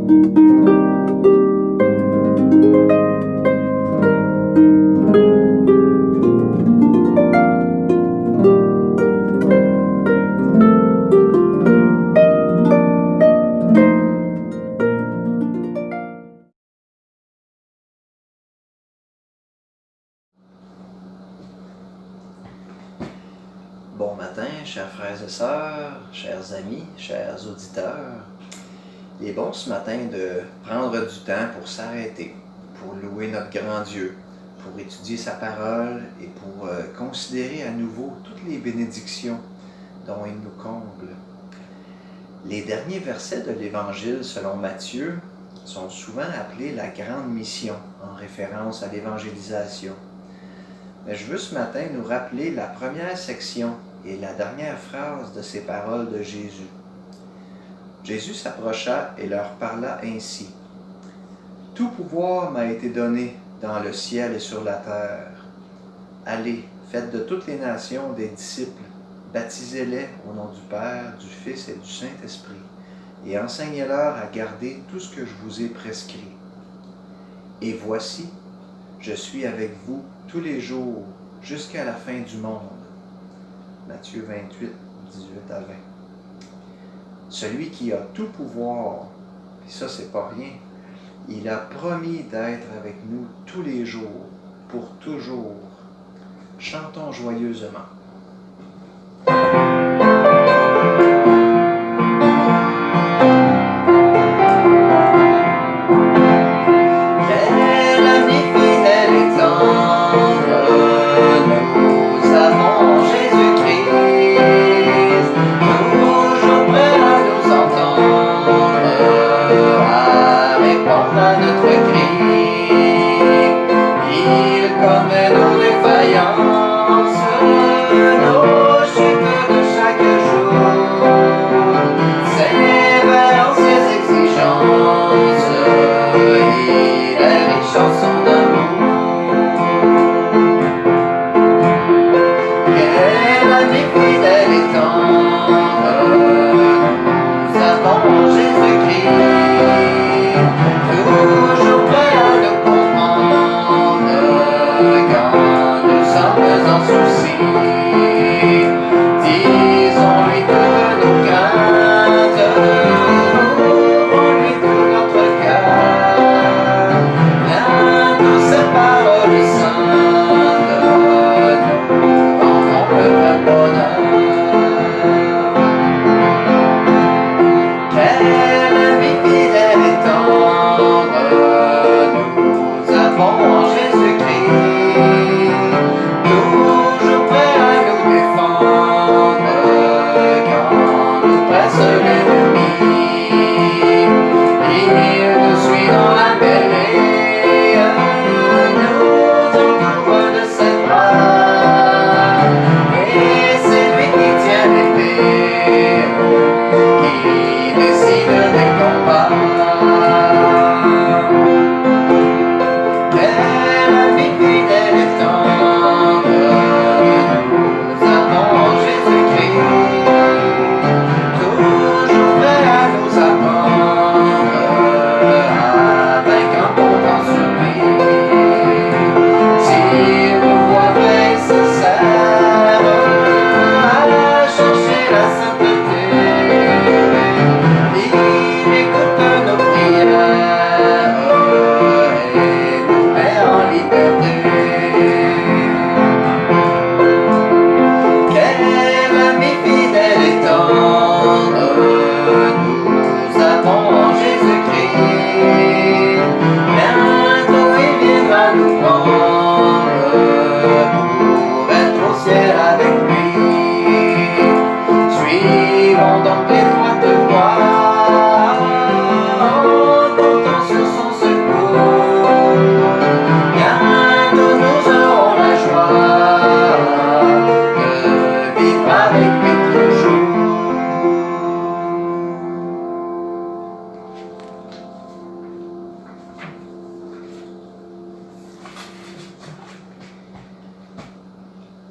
Bon matin, chers frères et sœurs, chers amis, chers auditeurs. Il est bon ce matin de prendre du temps pour s'arrêter, pour louer notre grand Dieu, pour étudier sa parole et pour considérer à nouveau toutes les bénédictions dont il nous comble. Les derniers versets de l'Évangile selon Matthieu sont souvent appelés la grande mission en référence à l'évangélisation. Mais je veux ce matin nous rappeler la première section et la dernière phrase de ces paroles de Jésus. Jésus s'approcha et leur parla ainsi. « Tout pouvoir m'a été donné dans le ciel et sur la terre. Allez, faites de toutes les nations des disciples, baptisez-les au nom du Père, du Fils et du Saint-Esprit, et enseignez-leur à garder tout ce que je vous ai prescrit. Et voici, je suis avec vous tous les jours jusqu'à la fin du monde. » Matthieu 28, 18 à 20. Celui qui a tout pouvoir, et ça c'est pas rien, il a promis d'être avec nous tous les jours, pour toujours. Chantons joyeusement.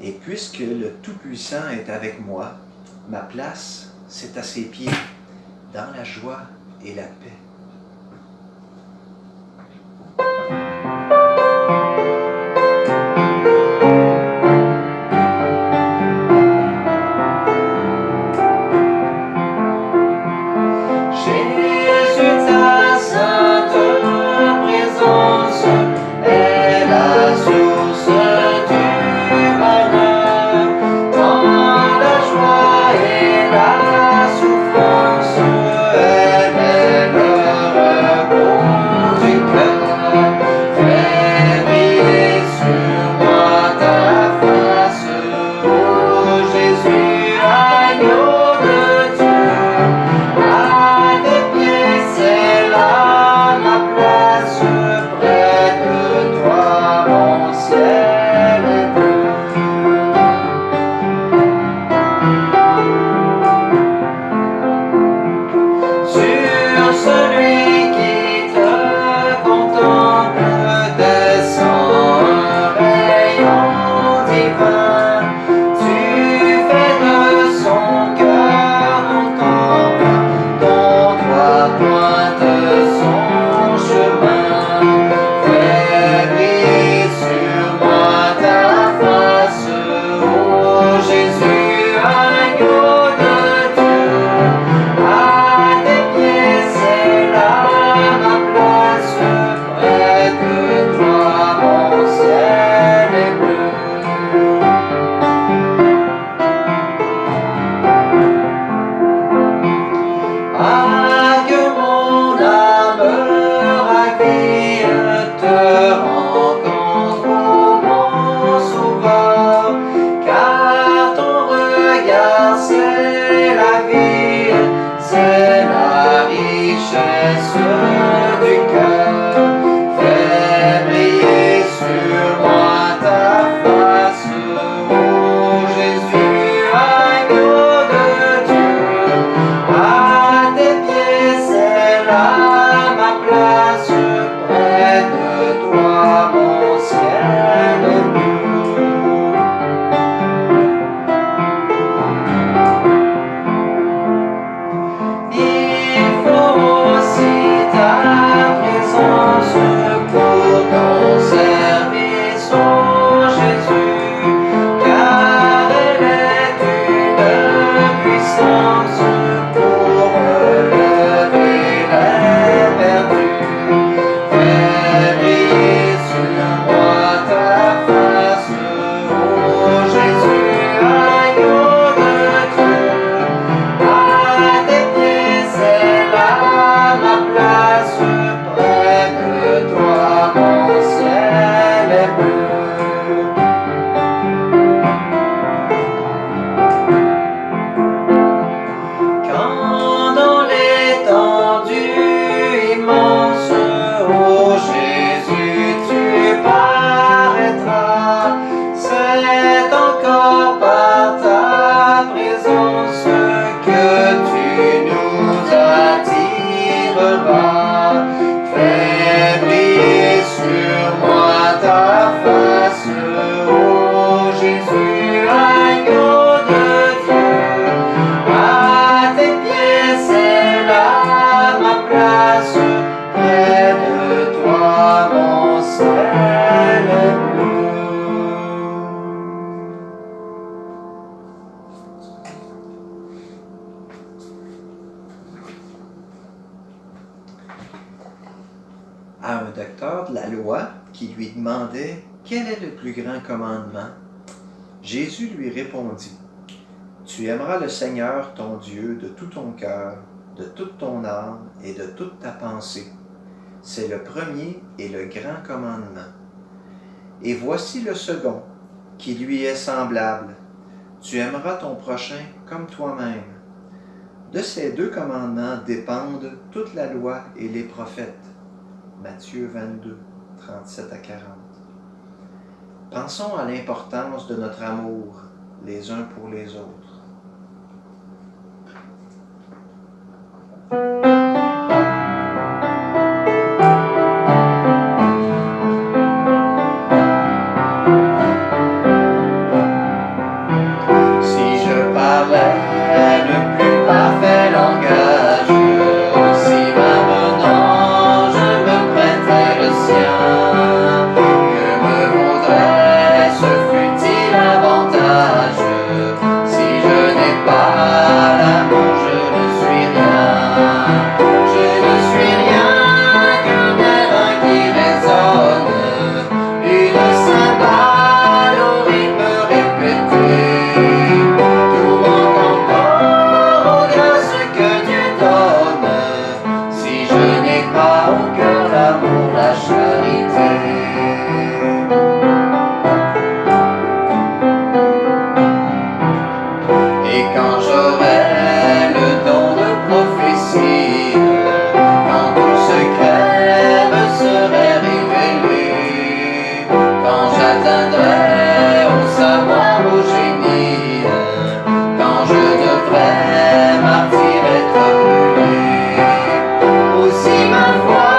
Et puisque le Tout-Puissant est avec moi, ma place, c'est à ses pieds, dans la joie et la paix. À un docteur de la loi qui lui demandait quel est le plus grand commandement, Jésus lui répondit, « Tu aimeras le Seigneur ton Dieu de tout ton cœur, de toute ton âme et de toute ta pensée. C'est le premier et le grand commandement. Et voici le second, qui lui est semblable. Tu aimeras ton prochain comme toi-même. De ces deux commandements dépendent toute la loi et les prophètes. » Matthieu 22, 37 à 40. Pensons à l'importance de notre amour les uns pour les autres. Si je parlais le plus parfait langage, si maintenant je me prêtais le sien, que me vaudrait ce futile avantage? Si je n'ai pas l'amour, je ne suis rien. Je ne suis rien qu'un air qui résonne, une cymbale au rythme répété. Tout manque encore aux grâces que Dieu donne, si je n'ai pas au cœur l'amour, la charité. Et quand j'aurai le don de prophétie, quand tout secret me serait révélé, quand j'atteindrai au savoir, au génie, quand je devrais martyr être brûlé, aussi ma foi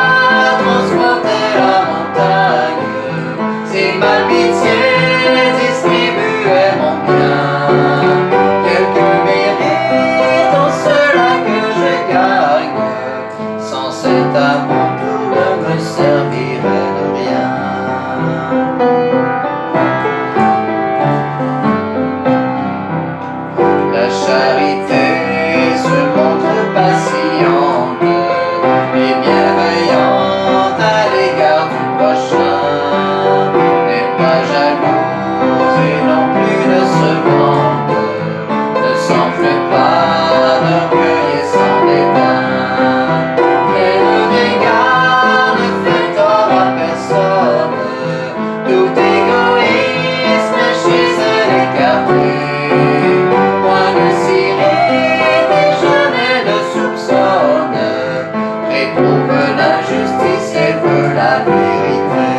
veut la justice, elle veut la vérité.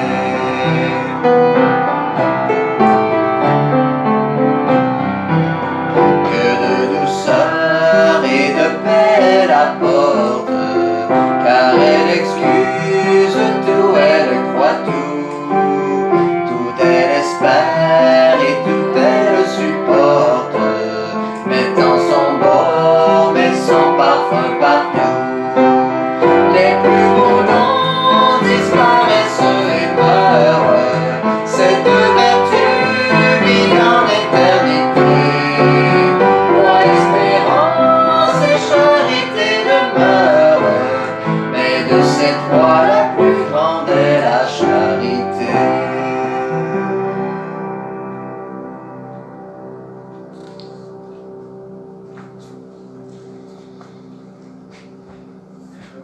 Que de douceur et de paix elle apporte, car elle excuse tout, elle croit tout elle espère et tout elle supporte, mettant son baume et son parfum partout. Les plus beaux noms disparaissent et meurent, cette vertu vit en éternité. Foi, espérance et charité demeurent, mais de ces trois la plus grande est la charité.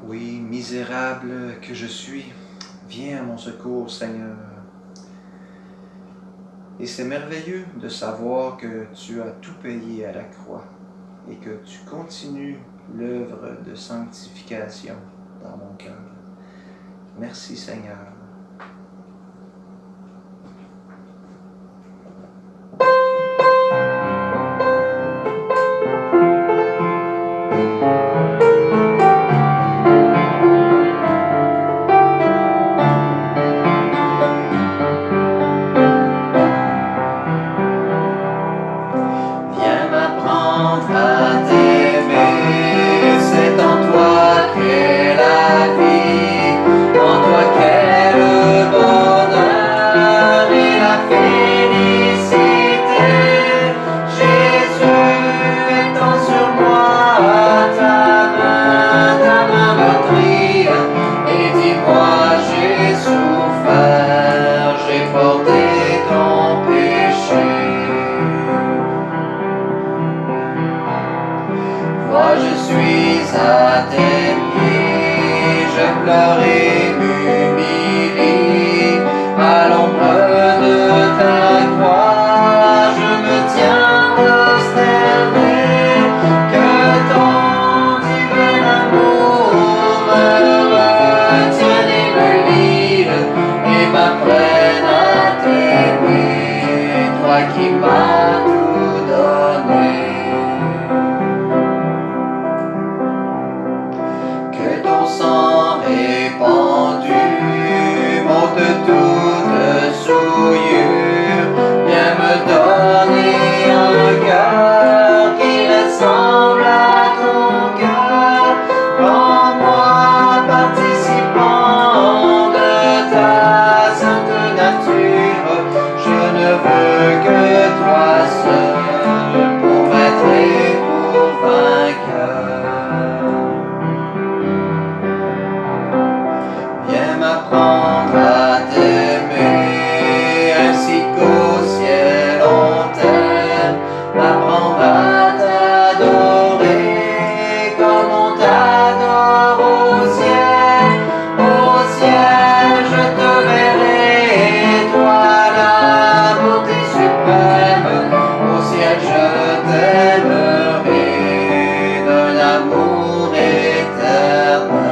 Oui, misérable que je suis, viens à mon secours, Seigneur. Et c'est merveilleux de savoir que tu as tout payé à la croix et que tu continues l'œuvre de sanctification dans mon cœur. Merci, Seigneur. Moi je suis à tes pieds, je pleure et m'humilie, à l'ombre de ta croix, je me tiens prosterné, que ton divin amour me retienne et me guide, et m'apprenne à t'aimer, toi qui m'as tout donné. Sang répandu monte toute souillure, viens me donner un cœur qui ressemble à ton cœur. Rends-moi participant de ta sainte nature, je ne veux que toi seul pour maître et pour vainqueur. M'apprendre à t'aimer ainsi qu'au ciel on t'aime, m'apprendre à t'adorer comme on t'adore au ciel. Au ciel je te verrai, toi la beauté suprême, au ciel je t'aimerai d'un amour éternel.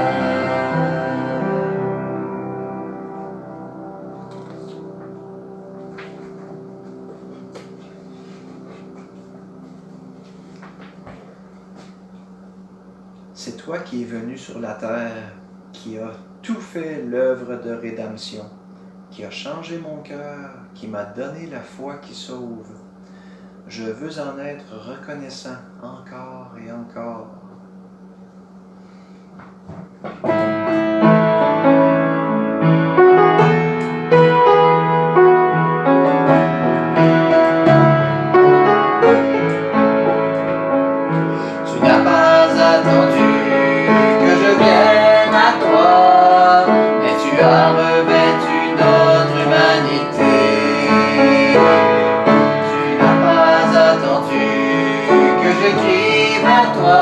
C'est toi qui es venu sur la terre, qui as tout fait l'œuvre de rédemption, qui a changé mon cœur, qui m'a donné la foi qui sauve. Je veux en être reconnaissant encore et encore. Tu n'as pas attendu que je vienne à toi, mais tu as revêtu notre humanité. Tu n'as pas attendu que je crie vers toi,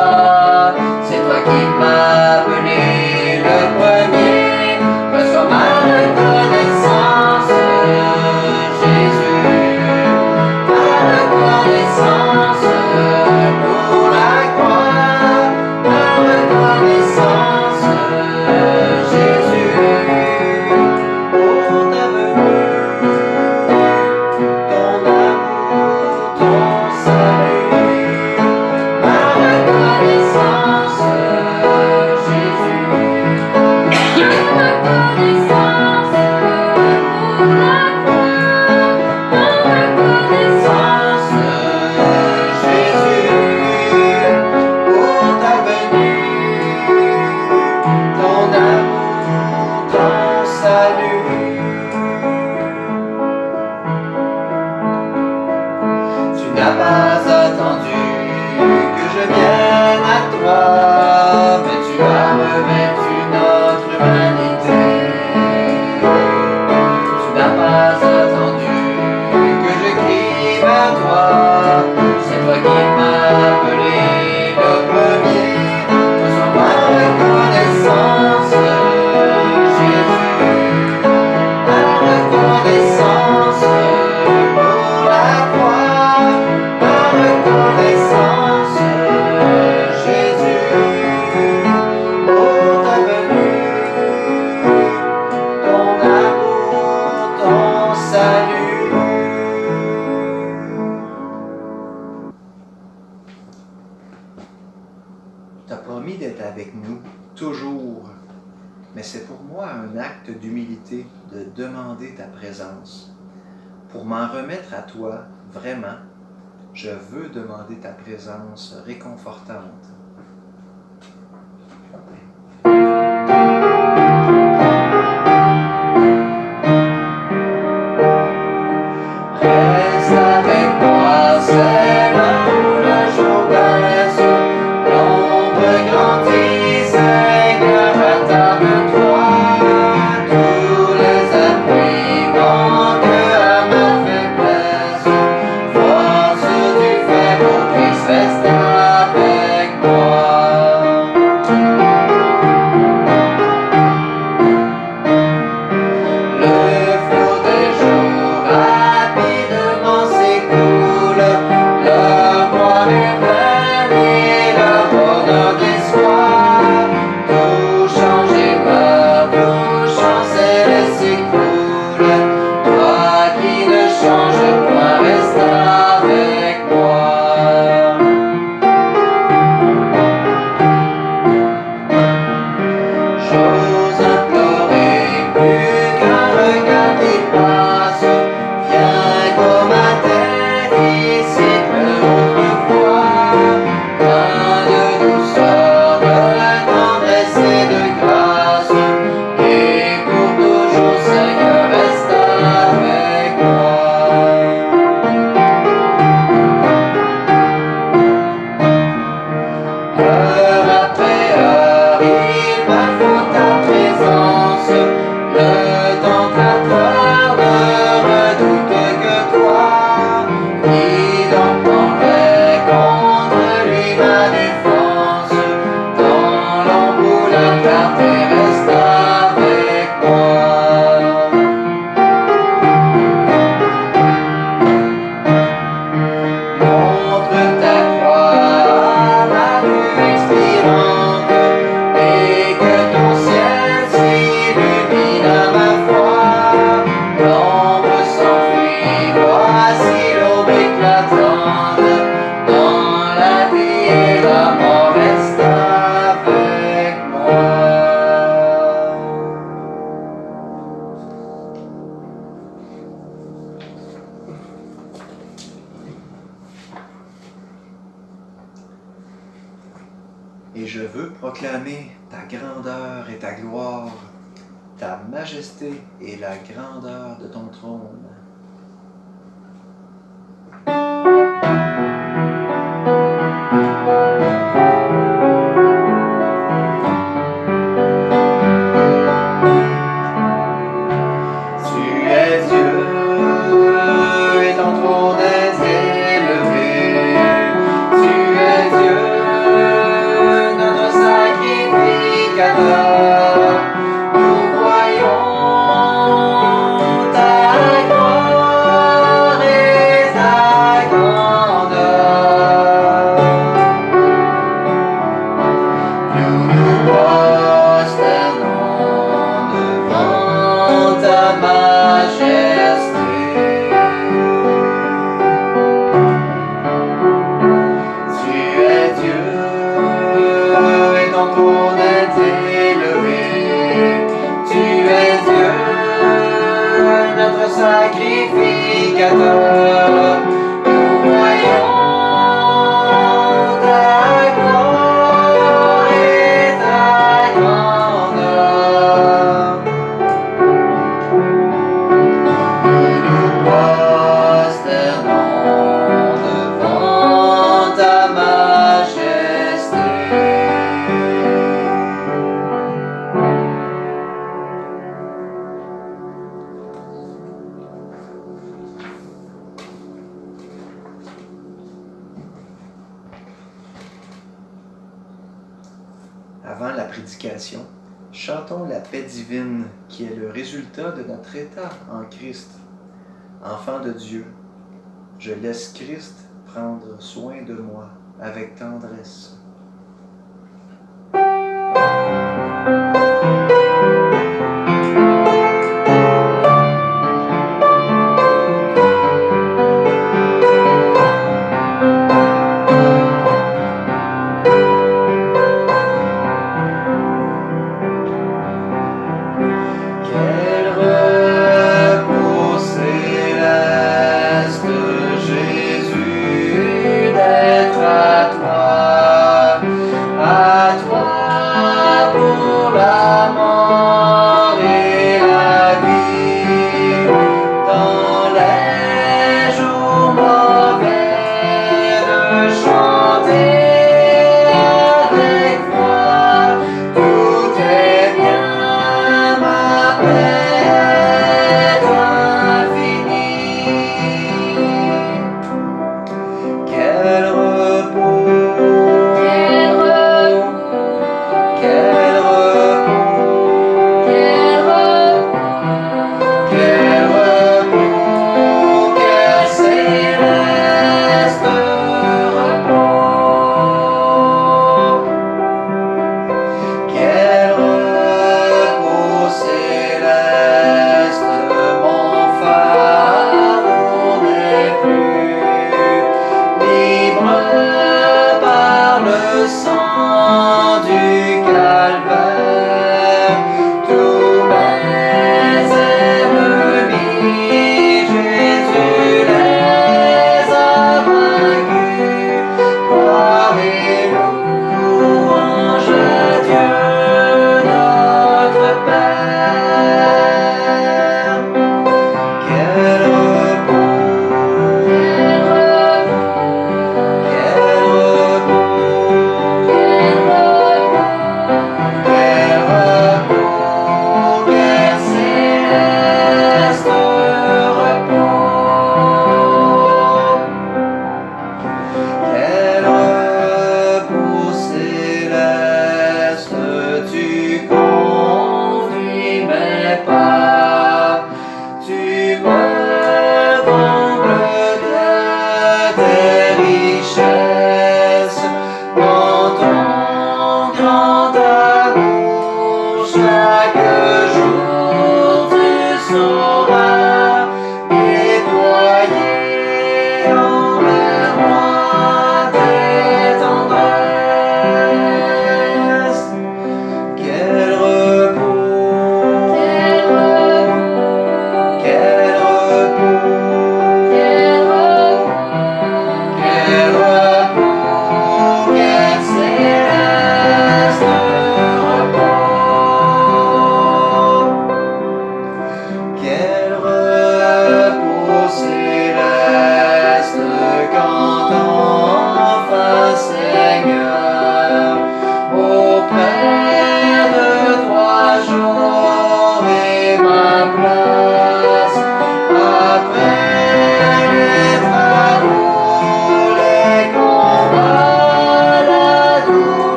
l'humanité. Tu n'as pas attendu que je crie vers toi. C'est toi qui m'as appelé le premier. Reçois ma reconnaissance, Jésus. Ma reconnaissance pour la croix. Ma reconnaissance, Jésus. Pour ta venue, ton amour, ton salut. Tu as promis d'être avec nous, toujours. Mais c'est pour moi un acte d'humilité de demander ta présence. Pour m'en remettre à toi, vraiment, je veux demander ta présence réconfortante. Reste avec moi, c'est là où le jour baisse, l'ombre grandit, Seigneur, attarde-toi. Tous les appuis manquent à ma faiblesse. Force du faible au Christ, reste avec moi. Le flot des jours rapidement s'écoule, leur mois éveille et leur bonheur d'espoir. Tout change et meurt, tout chancelle et s'écoule. Toi qui ne changes point, reste avec moi. J'ose implorer plus qu'un regard qui passe. Viens comme ma tête ici pleure autrefois. Plein de douceur, de tendresse et de grâce. Et pour toujours, Seigneur, reste avec moi. Heure après heure, il me faut ta présence. Le tentateur ne redoute que toi. Qui donc prendrait contre lui ma défense? Dans l'ombre ou la clarté, reste avec moi. Montre ta croix à ma vue expirante, et que ton ciel s'illumine à ma foi. L'ombre s'enfuit, voici l'aube éclatante. Dans la vie et la mort, reste avec moi. Et je veux proclamer ta grandeur et ta gloire, ta majesté et la grandeur de ton trône. Tu es Dieu et ton trône est élevé. Tu es Dieu, notre sacrificateur. Nous voyons ta gloire et ta grandeur. Nous nous prosternons devant ta majesté. Tu es Dieu et ton trône est élevé. Tu es Dieu, notre sacrificateur. Nous voyons ta gloire et ta grandeur. prédication, chantons la paix divine qui est le résultat de notre état en Christ. Enfant de Dieu, je laisse Christ prendre soin de moi avec tendresse.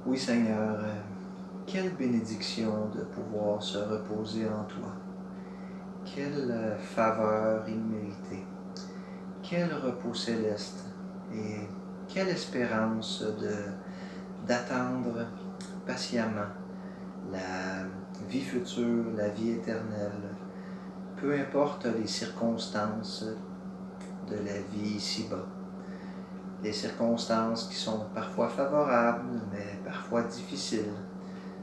Oui Seigneur, quelle bénédiction de pouvoir se reposer en toi. Quelle faveur imméritée. Quel repos céleste et quelle espérance d'attendre patiemment la vie future, la vie éternelle, peu importe les circonstances de la vie ici-bas. Les circonstances qui sont parfois favorables, mais parfois difficiles.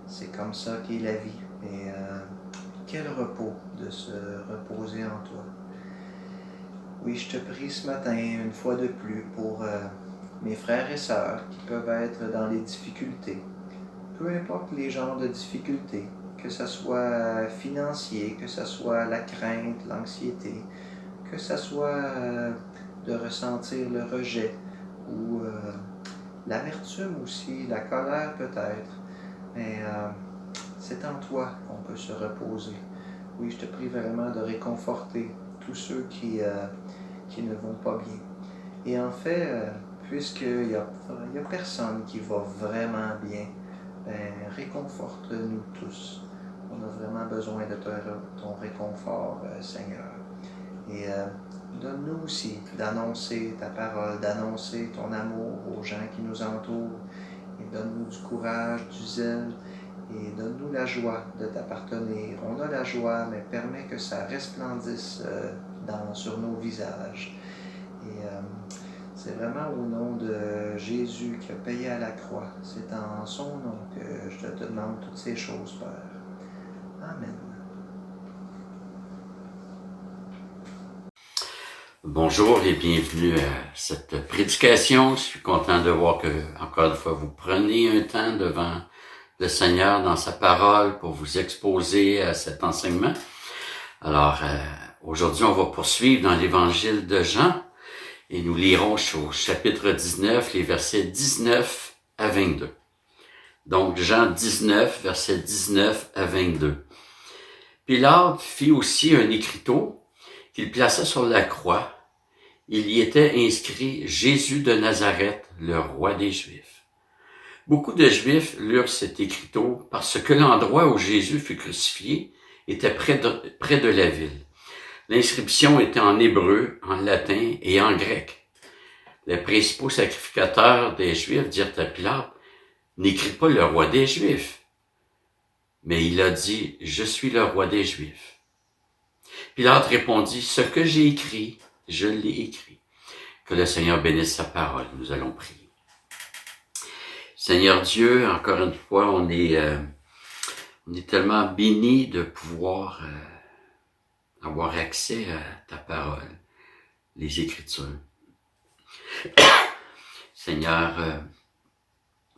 C'est comme ça qu'est la vie. Et quel repos de se reposer en toi. Oui, je te prie ce matin, une fois de plus, pour mes frères et sœurs qui peuvent être dans les difficultés. Peu importe les genres de difficultés, que ce soit financier, que ce soit la crainte, l'anxiété, que ce soit de ressentir le rejet ou l'amertume aussi, la colère peut-être. Mais c'est en toi qu'on peut se reposer. Oui, je te prie vraiment de réconforter tous ceux qui ne vont pas bien. Et en fait, puisqu'il n'y a personne qui va vraiment bien, réconforte-nous tous. On a vraiment besoin de ton réconfort, Seigneur. Et donne-nous aussi d'annoncer ta parole, d'annoncer ton amour aux gens qui nous entourent. Et donne-nous du courage, du zèle. Et donne-nous la joie de t'appartenir. On a la joie, mais permets que ça resplendisse sur nos visages. Et c'est vraiment au nom de Jésus qui a payé à la croix. C'est en son nom que je te demande toutes ces choses, Père. Amen. Bonjour et bienvenue à cette prédication. Je suis content de voir que, encore une fois, vous prenez un temps devant le Seigneur dans sa parole pour vous exposer à cet enseignement. Alors, aujourd'hui, on va poursuivre dans l'évangile de Jean et nous lirons au chapitre 19, les versets 19 à 22. Donc, Jean 19, versets 19 à 22. Pilate fit aussi un écriteau qu'il plaça sur la croix. Il y était inscrit « Jésus de Nazareth, le roi des Juifs ». Beaucoup de Juifs lurent cet écriteau parce que l'endroit où Jésus fut crucifié était près de la ville. L'inscription était en hébreu, en latin et en grec. Les principaux sacrificateurs des Juifs dirent à Pilate, « N'écris pas le roi des Juifs ». Mais il a dit, « Je suis le roi des Juifs ». Pilate répondit, « Ce que j'ai écrit, je l'ai écrit. » Que le Seigneur bénisse sa parole. Nous allons prier. Seigneur Dieu, encore une fois, on est tellement bénis de pouvoir avoir accès à ta parole, les Écritures. Seigneur,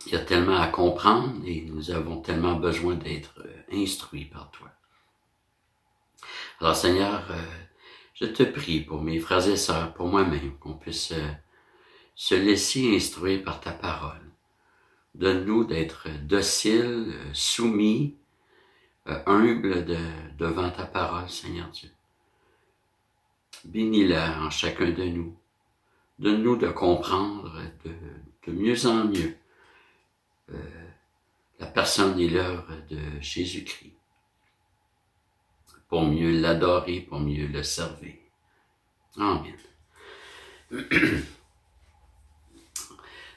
il y a tellement à comprendre et nous avons tellement besoin d'être instruits par toi. Alors Seigneur, je te prie pour mes frères et sœurs, pour moi-même, qu'on puisse se laisser instruire par ta parole. Donne-nous d'être dociles, soumis, humbles devant ta parole, Seigneur Dieu. Bénis-la en chacun de nous. Donne-nous de comprendre de mieux en mieux la personne et l'œuvre de Jésus-Christ, pour mieux l'adorer, pour mieux le servir. Amen.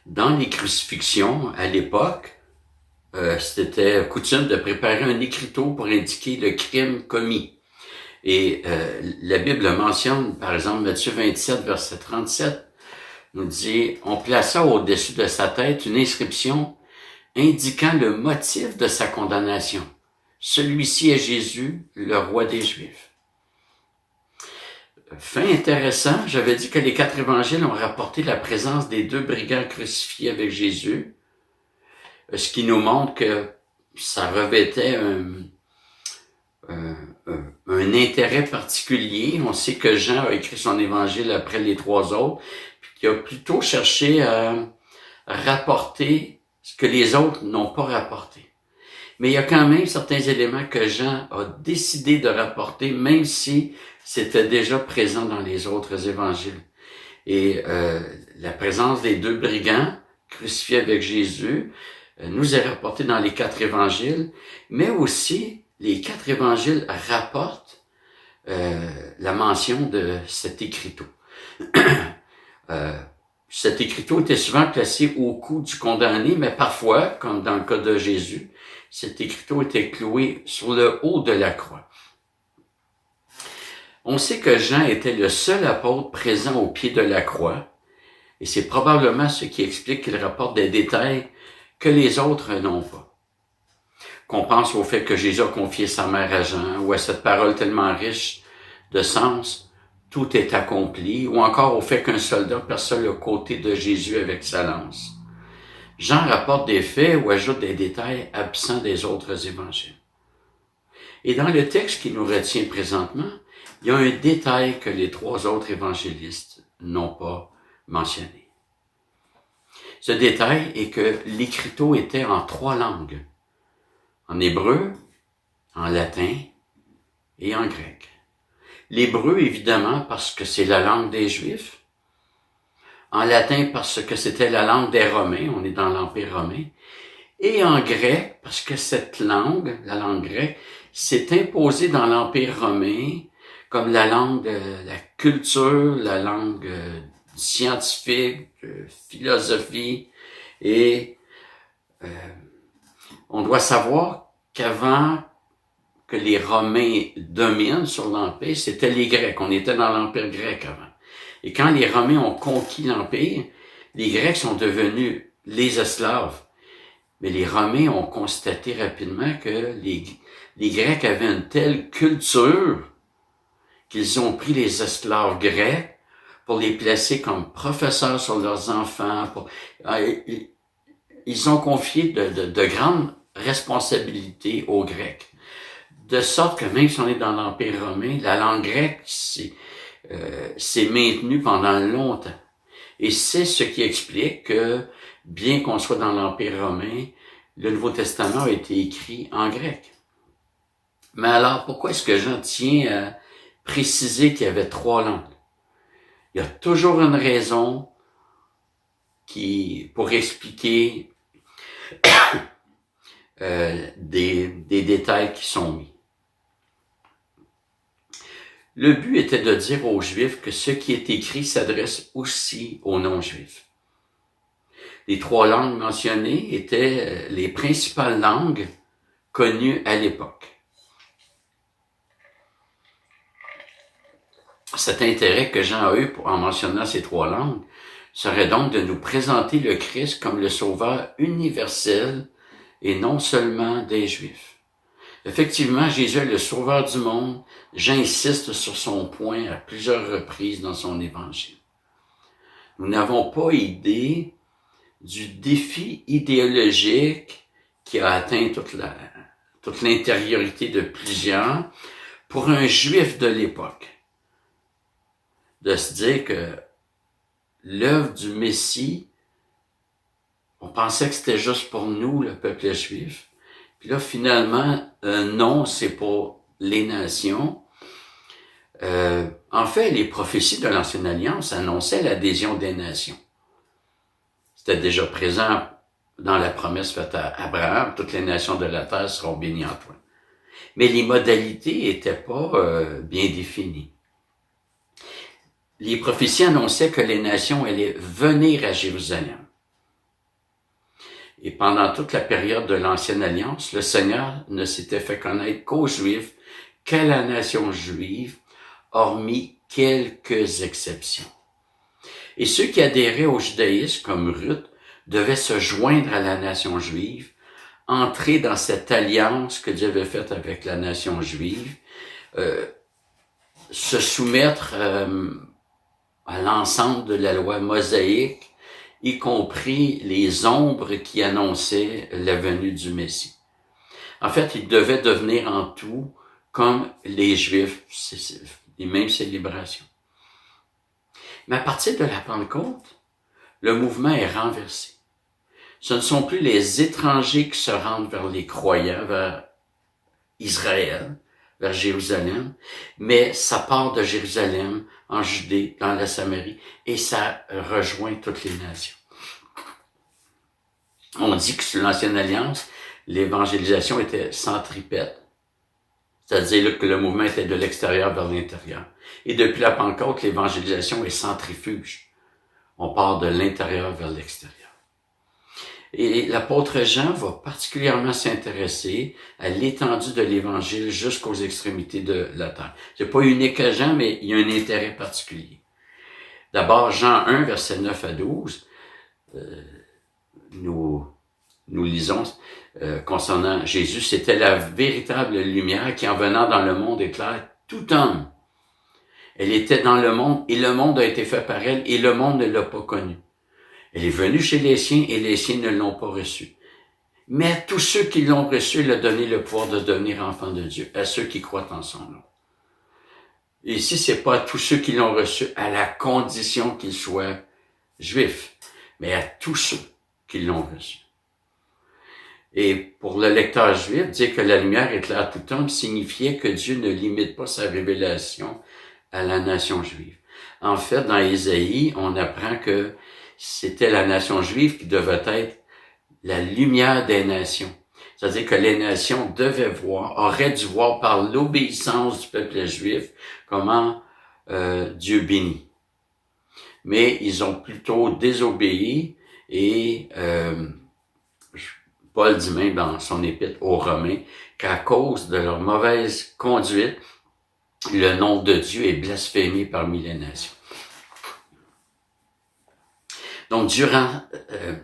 Dans les crucifixions, à l'époque, c'était coutume de préparer un écriteau pour indiquer le crime commis. Et la Bible mentionne, par exemple, Matthieu 27, verset 37, nous dit « On plaça au-dessus de sa tête une inscription indiquant le motif de sa condamnation. Celui-ci est Jésus, le roi des Juifs. » Fait intéressant, j'avais dit que les 4 évangiles ont rapporté la présence des 2 brigands crucifiés avec Jésus, ce qui nous montre que ça revêtait un intérêt particulier. On sait que Jean a écrit son évangile après les 3 autres, puis qu'il a plutôt cherché à rapporter ce que les autres n'ont pas rapporté. Mais il y a quand même certains éléments que Jean a décidé de rapporter, même si c'était déjà présent dans les autres évangiles. Et la présence des 2 brigands crucifiés avec Jésus nous est rapportée dans les 4 évangiles, mais aussi les 4 évangiles rapportent la mention de cet écriteau. Cet écriteau était souvent placé au cou du condamné, mais parfois, comme dans le cas de Jésus, cet écriteau était cloué sur le haut de la croix. On sait que Jean était le seul apôtre présent au pied de la croix, et c'est probablement ce qui explique qu'il rapporte des détails que les autres n'ont pas. qu'on pense au fait que Jésus a confié sa mère à Jean, ou à cette parole tellement riche de sens, tout est accompli, ou encore au fait qu'un soldat perçoit le côté de Jésus avec sa lance. Jean rapporte des faits ou ajoute des détails absents des autres évangiles. Et dans le texte qui nous retient présentement, il y a un détail que les 3 autres évangélistes n'ont pas mentionné. Ce détail est que l'écriteau était en 3 langues, en hébreu, en latin et en grec. L'hébreu, évidemment, parce que c'est la langue des Juifs. En latin, parce que c'était la langue des Romains, on est dans l'Empire romain. Et en grec, parce que cette langue, la langue grecque, s'est imposée dans l'Empire romain comme la langue de la culture, la langue scientifique, de philosophie. Et on doit savoir qu'avant que les Romains dominent sur l'Empire, c'était les Grecs. On était dans l'Empire grec avant. Et quand les Romains ont conquis l'Empire, les Grecs sont devenus les esclaves. Mais les Romains ont constaté rapidement que les Grecs avaient une telle culture qu'ils ont pris les esclaves grecs pour les placer comme professeurs sur leurs enfants. Ils ont confié de grandes responsabilités aux Grecs. De sorte que même si on est dans l'Empire romain, la langue grecque s'est maintenue pendant longtemps. Et c'est ce qui explique que, bien qu'on soit dans l'Empire romain, le Nouveau Testament a été écrit en grec. Mais alors, pourquoi est-ce que Jean tient à préciser qu'il y avait 3 langues? Il y a toujours une raison pour expliquer des détails qui sont mis. Le but était de dire aux Juifs que ce qui est écrit s'adresse aussi aux non-Juifs. Les 3 langues mentionnées étaient les principales langues connues à l'époque. Cet intérêt que Jean a eu en mentionnant ces 3 langues serait donc de nous présenter le Christ comme le Sauveur universel et non seulement des Juifs. Effectivement, Jésus est le Sauveur du monde. Jean insiste sur son point à plusieurs reprises dans son évangile. Nous n'avons pas idée du défi idéologique qui a atteint toute l'intériorité de plusieurs pour un Juif de l'époque. De se dire que l'œuvre du Messie, on pensait que c'était juste pour nous, le peuple juif. Puis là, finalement, non, c'est pour les nations. En fait, les prophéties de l'Ancienne Alliance annonçaient l'adhésion des nations. C'était déjà présent dans la promesse faite à Abraham, toutes les nations de la terre seront bénies en toi. Mais les modalités étaient pas bien définies. Les prophéties annonçaient que les nations allaient venir à Jérusalem. Et pendant toute la période de l'Ancienne Alliance, le Seigneur ne s'était fait connaître qu'aux Juifs, qu'à la nation juive, hormis quelques exceptions. Et ceux qui adhéraient au judaïsme, comme Ruth, devaient se joindre à la nation juive, entrer dans cette alliance que Dieu avait faite avec la nation juive, se soumettre à l'ensemble de la loi mosaïque, y compris les ombres qui annonçaient la venue du Messie. En fait, ils devaient devenir en tout comme les Juifs, les mêmes célébrations. Mais à partir de la Pentecôte, le mouvement est renversé. Ce ne sont plus les étrangers qui se rendent vers les croyants, vers Israël, vers Jérusalem, mais ça part de Jérusalem, en Judée, dans la Samarie, et ça rejoint toutes les nations. On dit que sous l'Ancienne Alliance, l'évangélisation était centripète, c'est-à-dire que le mouvement était de l'extérieur vers l'intérieur. Et depuis la Pentecôte, l'évangélisation est centrifuge. On part de l'intérieur vers l'extérieur. Et l'apôtre Jean va particulièrement s'intéresser à l'étendue de l'Évangile jusqu'aux extrémités de la terre. C'est pas unique à Jean, mais il y a un intérêt particulier. D'abord, Jean 1, versets 9 à 12, nous nous lisons concernant Jésus, c'était la véritable lumière qui, en venant dans le monde, éclaire tout homme. Elle était dans le monde et le monde a été fait par elle et le monde ne l'a pas connue. Elle est venue chez les siens et les siens ne l'ont pas reçue. Mais à tous ceux qui l'ont reçue, il a donné le pouvoir de devenir enfants de Dieu, à ceux qui croient en son nom. Et ici, c'est pas à tous ceux qui l'ont reçu, à la condition qu'ils soient juifs, mais à tous ceux qui l'ont reçu. Et pour le lecteur juif, dire que la lumière éclaire tout homme signifiait que Dieu ne limite pas sa révélation à la nation juive. En fait, dans Ésaïe, on apprend que c'était la nation juive qui devait être la lumière des nations. C'est-à-dire que les nations auraient dû voir par l'obéissance du peuple juif comment Dieu bénit. Mais ils ont plutôt désobéi et Paul dit même dans son épître aux Romains qu'à cause de leur mauvaise conduite, le nom de Dieu est blasphémé parmi les nations. Donc Dieu rend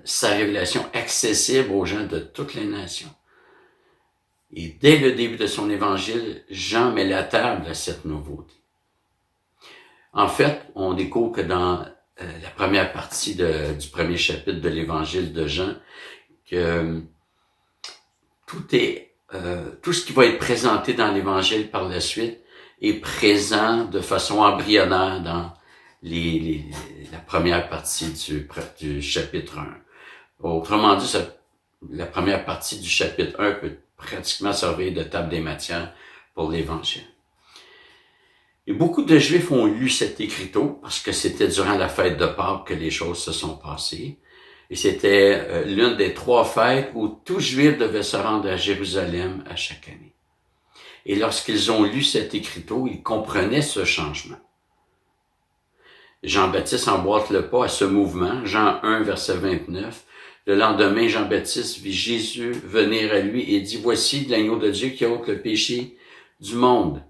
sa révélation accessible aux gens de toutes les nations. Et dès le début de son évangile, Jean met la table à cette nouveauté. En fait, on découvre que dans la première partie du premier chapitre de l'évangile de Jean, que tout ce qui va être présenté dans l'évangile par la suite est présent de façon embryonnaire dans la première partie du chapitre 1. Autrement dit, la première partie du chapitre 1 peut pratiquement servir de table des matières pour l'Évangile. Et beaucoup de Juifs ont lu cet écriteau parce que c'était durant la fête de Pâques que les choses se sont passées. Et c'était l'une des 3 fêtes où tout Juif devait se rendre à Jérusalem à chaque année. Et lorsqu'ils ont lu cet écriteau, ils comprenaient ce changement. Jean-Baptiste emboîte le pas à ce mouvement, Jean 1, verset 29. Le lendemain, Jean-Baptiste vit Jésus venir à lui et dit, « Voici l'agneau de Dieu qui ôte le péché du monde. »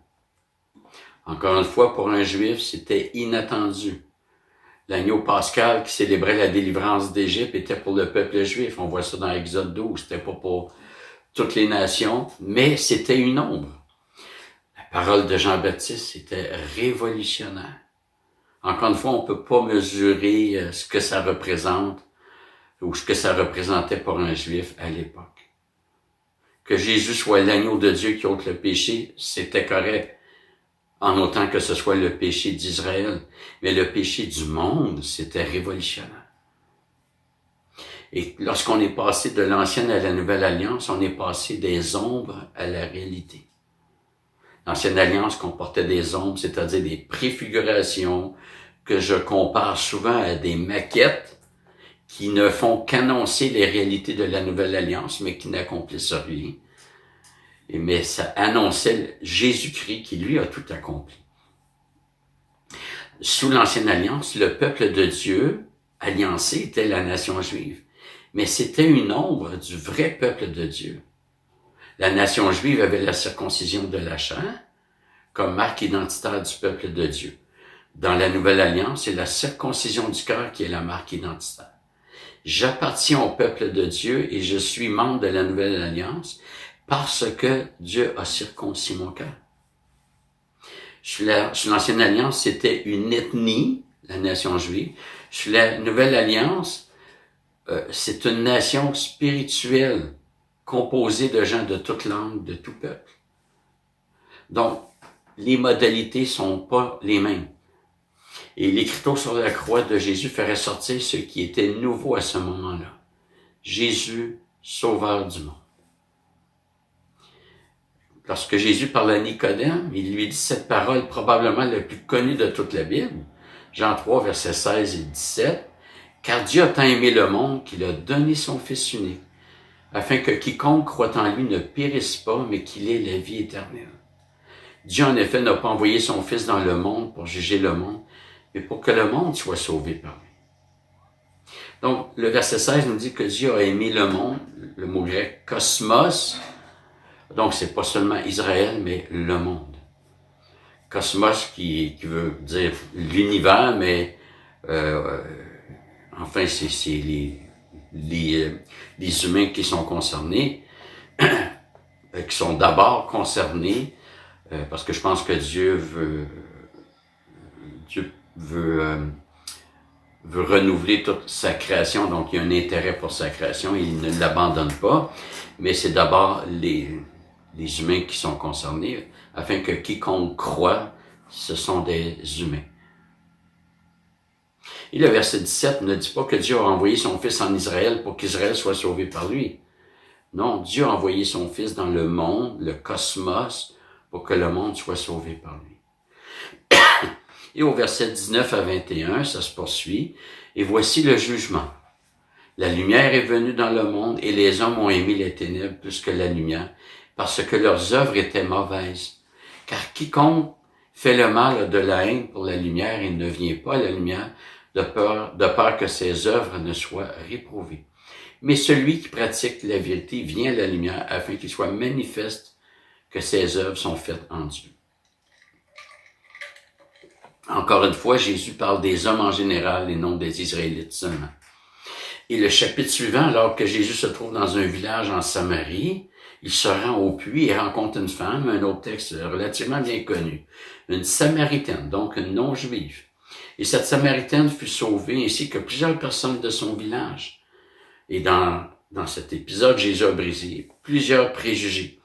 Encore une fois, pour un Juif, c'était inattendu. L'agneau pascal qui célébrait la délivrance d'Égypte était pour le peuple juif. On voit ça dans Exode 12. C'était pas pour toutes les nations, mais c'était une ombre. La parole de Jean-Baptiste était révolutionnaire. Encore une fois, on peut pas mesurer ce que ça représente ou ce que ça représentait pour un Juif à l'époque. Que Jésus soit l'agneau de Dieu qui ôte le péché, c'était correct, en autant que ce soit le péché d'Israël. Mais le péché du monde, c'était révolutionnaire. Et lorsqu'on est passé de l'ancienne à la nouvelle alliance, on est passé des ombres à la réalité. L'ancienne alliance comportait des ombres, c'est-à-dire des préfigurations que je compare souvent à des maquettes qui ne font qu'annoncer les réalités de la nouvelle alliance, mais qui n'accomplissent rien. Mais ça annonçait Jésus-Christ qui, lui, a tout accompli. Sous l'ancienne alliance, le peuple de Dieu, alliancé, était la nation juive. Mais c'était une ombre du vrai peuple de Dieu. La nation juive avait la circoncision de la chair comme marque identitaire du peuple de Dieu. Dans la nouvelle alliance, c'est la circoncision du cœur qui est la marque identitaire. J'appartiens au peuple de Dieu et je suis membre de la nouvelle alliance parce que Dieu a circoncis mon cœur. Sous l'ancienne alliance, c'était une ethnie, la nation juive. Sous la nouvelle alliance, c'est une nation spirituelle composée de gens de toute langue, de tout peuple. Donc, les modalités sont pas les mêmes. Et l'écriteau sur la croix de Jésus fait ressortir ce qui était nouveau à ce moment-là. Jésus, sauveur du monde. Lorsque Jésus parle à Nicodème, il lui dit cette parole probablement la plus connue de toute la Bible. Jean 3, versets 16 et 17. « Car Dieu a tant aimé le monde qu'il a donné son Fils unique, afin que quiconque croit en lui ne périsse pas, mais qu'il ait la vie éternelle. Dieu, en effet, n'a pas envoyé son Fils dans le monde pour juger le monde, mais pour que le monde soit sauvé par lui. » Donc, le verset 16 nous dit que Dieu a aimé le monde, le mot grec cosmos. Donc, c'est pas seulement Israël, mais le monde. Cosmos qui veut dire l'univers, mais enfin, c'est les humains qui sont concernés, qui sont d'abord concernés, parce que je pense que Dieu veut renouveler toute sa création, donc il y a un intérêt pour sa création, il ne l'abandonne pas, mais c'est d'abord les humains qui sont concernés, afin que quiconque croit, ce sont des humains. Et le verset 17 ne dit pas que Dieu a envoyé son Fils en Israël pour qu'Israël soit sauvé par lui. Non, Dieu a envoyé son Fils dans le monde, le cosmos, pour que le monde soit sauvé par lui. Et au verset 19 à 21, ça se poursuit. Et voici le jugement. La lumière est venue dans le monde et les hommes ont aimé les ténèbres plus que la lumière, parce que leurs œuvres étaient mauvaises. Car quiconque fait le mal a de la haine pour la lumière et ne vient pas à la lumière de peur que ses œuvres ne soient réprouvées. Mais celui qui pratique la vérité vient à la lumière afin qu'il soit manifeste que ses œuvres sont faites en Dieu. Encore une fois, Jésus parle des hommes en général et non des Israélites seulement. Et le chapitre suivant, alors que Jésus se trouve dans un village en Samarie, il se rend au puits et rencontre une femme, un autre texte relativement bien connu, une Samaritaine, donc une non-juive. Et cette Samaritaine fut sauvée ainsi que plusieurs personnes de son village. Et dans cet épisode, Jésus a brisé plusieurs préjugés.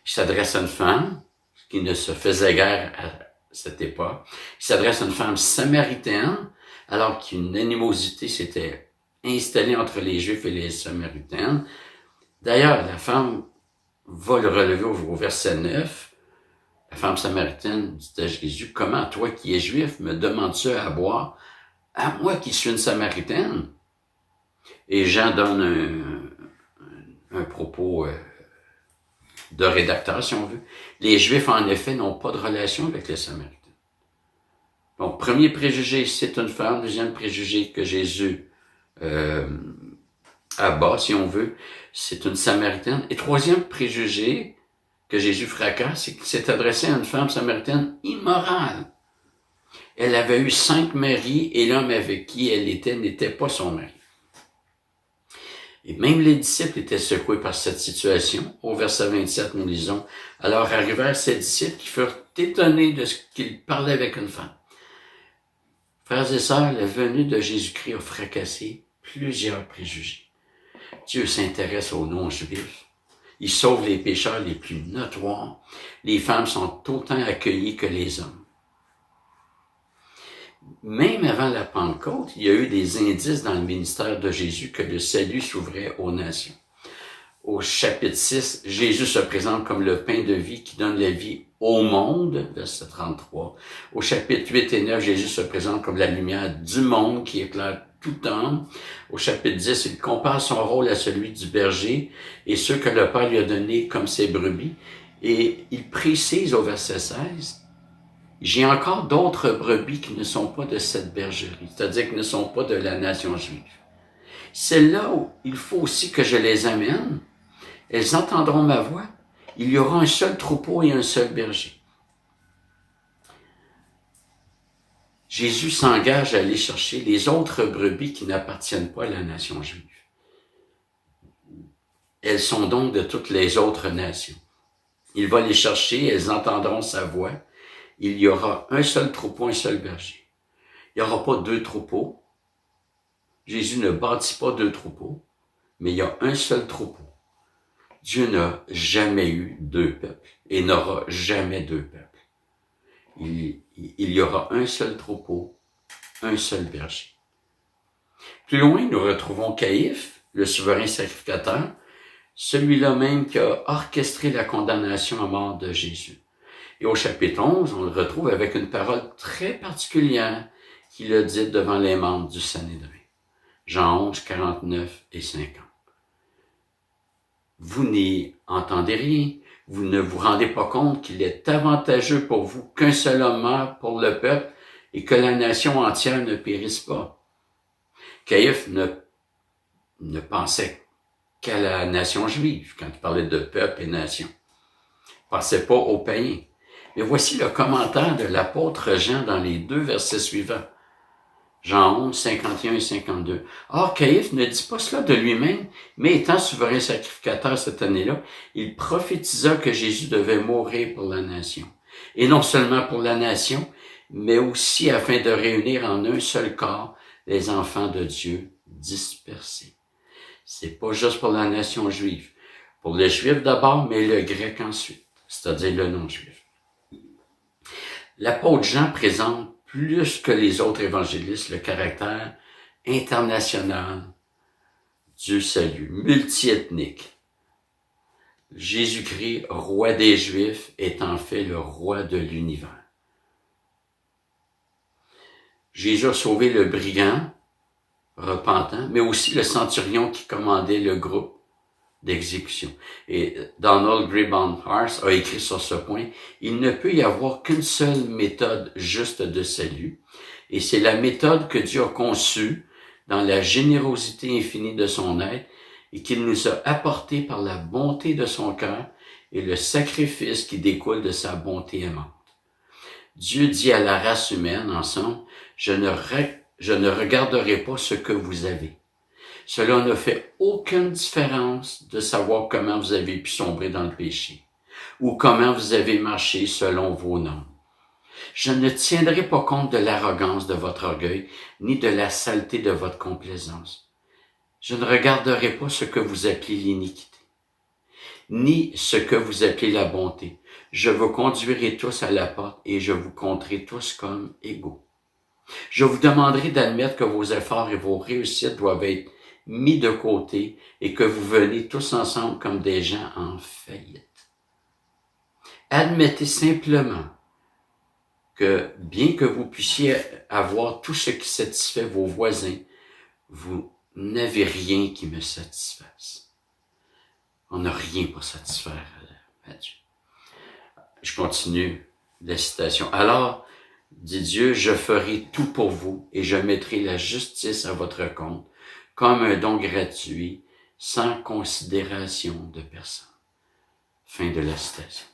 Il s'adresse à une femme qui ne se faisait guère à cette époque. Il s'adresse à une femme samaritaine, alors qu'une animosité s'était installée entre les Juifs et les Samaritaines. D'ailleurs, la femme va le relever au verset 9. La femme samaritaine dit à Jésus, « Comment, toi qui es juif, me demandes-tu à boire, à moi qui suis une samaritaine? » Et Jean donne un propos de rédacteur, si on veut. Les Juifs, en effet, n'ont pas de relation avec les Samaritains. Donc, premier préjugé, c'est une femme. Deuxième préjugé que Jésus abat, si on veut, c'est une Samaritaine. Et troisième préjugé que Jésus fracasse, c'est qu'il s'est adressé à une femme samaritaine immorale. Elle avait eu 5 maris et l'homme avec qui elle était n'était pas son mari. Et même les disciples étaient secoués par cette situation. Au verset 27, nous lisons, « Alors arrivèrent ses disciples qui furent étonnés de ce qu'il parlait avec une femme. » Frères et sœurs, la venue de Jésus-Christ a fracassé plusieurs préjugés. Dieu s'intéresse aux non-juifs. Il sauve les pécheurs les plus notoires. Les femmes sont autant accueillies que les hommes. Même avant la Pentecôte, il y a eu des indices dans le ministère de Jésus que le salut s'ouvrait aux nations. Au chapitre 6, Jésus se présente comme le pain de vie qui donne la vie au monde, verset 33. Au chapitre 8 et 9, Jésus se présente comme la lumière du monde qui éclaire tout homme. Au chapitre 10, il compare son rôle à celui du berger et ceux que le Père lui a donnés comme ses brebis. Et il précise au verset 16, « J'ai encore d'autres brebis qui ne sont pas de cette bergerie, c'est-à-dire qui ne sont pas de la nation juive. C'est là où il faut aussi que je les amène. Elles entendront ma voix. Il y aura un seul troupeau et un seul berger. » Jésus s'engage à aller chercher les autres brebis qui n'appartiennent pas à la nation juive. Elles sont donc de toutes les autres nations. Il va les chercher, elles entendront sa voix. Il y aura un seul troupeau, un seul berger. Il n'y aura pas 2 troupeaux. Jésus ne bâtit pas 2 troupeaux, mais il y a un seul troupeau. Dieu n'a jamais eu 2 peuples et n'aura jamais 2 peuples. Il y aura un seul troupeau, un seul berger. Plus loin, nous retrouvons Caïphe, le souverain sacrificateur, celui-là même qui a orchestré la condamnation à mort de Jésus. Et au chapitre 11, on le retrouve avec une parole très particulière qu'il a dite devant les membres du Sanhédrin. Jean 11, 49 et 50. Vous n'y entendez rien. Vous ne vous rendez pas compte qu'il est avantageux pour vous qu'un seul homme meure pour le peuple et que la nation entière ne périsse pas. Caïphe ne pensait qu'à la nation juive quand il parlait de peuple et nation. Il ne pensait pas aux païens. Mais voici le commentaire de l'apôtre Jean dans les 2 versets suivants. Jean 11, 51 et 52. Or, Caïphe ne dit pas cela de lui-même, mais étant souverain sacrificateur cette année-là, il prophétisa que Jésus devait mourir pour la nation. Et non seulement pour la nation, mais aussi afin de réunir en un seul corps les enfants de Dieu dispersés. C'est pas juste pour la nation juive. Pour le juif d'abord, mais le grec ensuite, c'est-à-dire le non-juif. L'apôtre Jean présente plus que les autres évangélistes le caractère international du salut, multiethnique. Jésus-Christ, roi des Juifs, est en fait le roi de l'univers. Jésus a sauvé le brigand repentant, mais aussi le centurion qui commandait le groupe d'exécution. Et Donald Grey Barnhart a écrit sur ce point, il ne peut y avoir qu'une seule méthode juste de salut, et c'est la méthode que Dieu a conçue dans la générosité infinie de son être et qu'il nous a apportée par la bonté de son cœur et le sacrifice qui découle de sa bonté aimante. Dieu dit à la race humaine, en somme, je ne regarderai pas ce que vous avez. Cela ne fait aucune différence de savoir comment vous avez pu sombrer dans le péché ou comment vous avez marché selon vos normes. Je ne tiendrai pas compte de l'arrogance de votre orgueil ni de la saleté de votre complaisance. Je ne regarderai pas ce que vous appelez l'iniquité, ni ce que vous appelez la bonté. Je vous conduirai tous à la porte et je vous compterai tous comme égaux. Je vous demanderai d'admettre que vos efforts et vos réussites doivent être mis de côté et que vous venez tous ensemble comme des gens en faillite. Admettez simplement que bien que vous puissiez avoir tout ce qui satisfait vos voisins, vous n'avez rien qui me satisfasse. On n'a rien pour satisfaire à Dieu. Je continue la citation. Alors, dit Dieu, je ferai tout pour vous et je mettrai la justice à votre compte comme un don gratuit, sans considération de personne. Fin de la citation.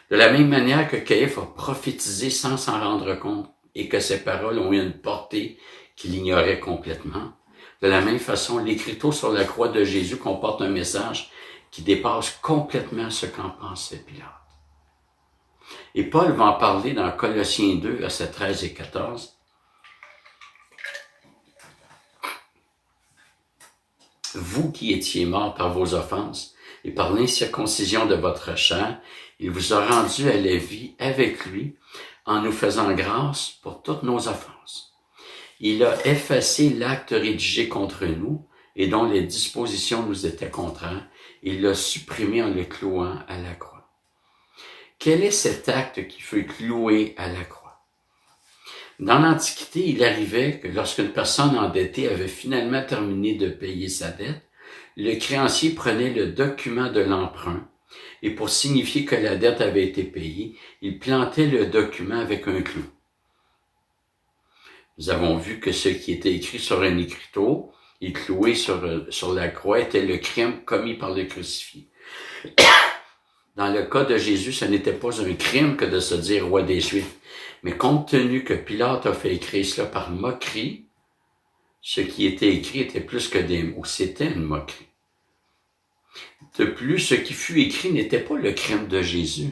De la même manière que Caïphe a prophétisé sans s'en rendre compte et que ses paroles ont eu une portée qu'il ignorait complètement, de la même façon, l'écriteau sur la croix de Jésus comporte un message qui dépasse complètement ce qu'en pensait Pilate. Et Paul va en parler dans Colossiens 2, versets 13 et 14. Vous qui étiez morts par vos offenses et par l'incirconcision de votre chair, il vous a rendus à la vie avec lui en nous faisant grâce pour toutes nos offenses. Il a effacé l'acte rédigé contre nous et dont les dispositions nous étaient contraires. Il l'a supprimé en le clouant à la croix. Quel est cet acte qui fut cloué à la croix? Dans l'Antiquité, il arrivait que lorsqu'une personne endettée avait finalement terminé de payer sa dette, le créancier prenait le document de l'emprunt et pour signifier que la dette avait été payée, il plantait le document avec un clou. Nous avons vu que ce qui était écrit sur un écriteau et cloué sur la croix était le crime commis par le crucifié. Dans le cas de Jésus, ce n'était pas un crime que de se dire roi des Juifs. Mais compte tenu que Pilate a fait écrire cela par moquerie, ce qui était écrit était plus que des mots, c'était une moquerie. De plus, ce qui fut écrit n'était pas le crime de Jésus,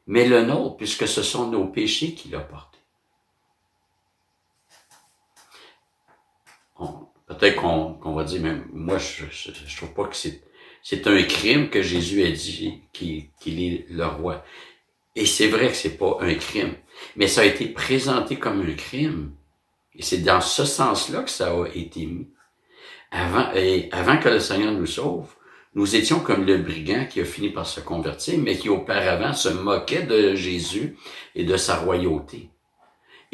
mais le nôtre, puisque ce sont nos péchés qu'il a portés. Peut-être qu'on va dire, mais moi, je trouve pas que c'est un crime que Jésus a dit qu'il est le roi. Et c'est vrai que c'est pas un crime, mais ça a été présenté comme un crime. Et c'est dans ce sens-là que ça a été mis. Avant que le Seigneur nous sauve, nous étions comme le brigand qui a fini par se convertir, mais qui auparavant se moquait de Jésus et de sa royauté.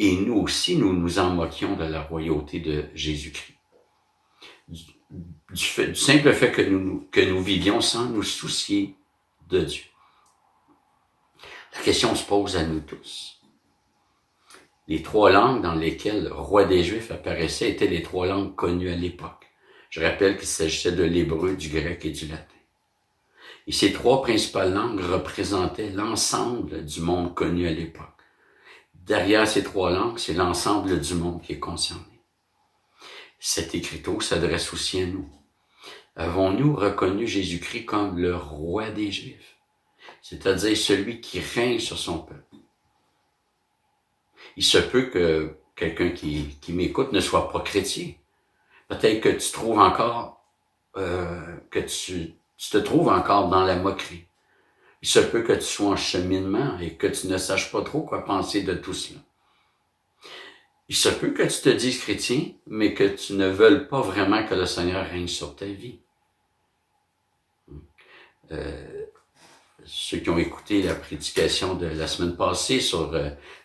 Et nous aussi, nous nous en moquions de la royauté de Jésus-Christ. Du simple fait que nous vivions sans nous soucier de Dieu. La question se pose à nous tous. Les trois langues dans lesquelles le roi des Juifs apparaissait étaient les trois langues connues à l'époque. Je rappelle qu'il s'agissait de l'hébreu, du grec et du latin. Et ces trois principales langues représentaient l'ensemble du monde connu à l'époque. Derrière ces trois langues, c'est l'ensemble du monde qui est concerné. Cet écriteau s'adresse aussi à nous. Avons-nous reconnu Jésus-Christ comme le roi des Juifs, c'est-à-dire celui qui règne sur son peuple? Il se peut que quelqu'un qui m'écoute ne soit pas chrétien. Peut-être que tu trouves encore, que tu te trouves encore dans la moquerie. Il se peut que tu sois en cheminement et que tu ne saches pas trop quoi penser de tout cela. Il se peut que tu te dises chrétien, mais que tu ne veuilles pas vraiment que le Seigneur règne sur ta vie. Ceux qui ont écouté la prédication de la semaine passée sur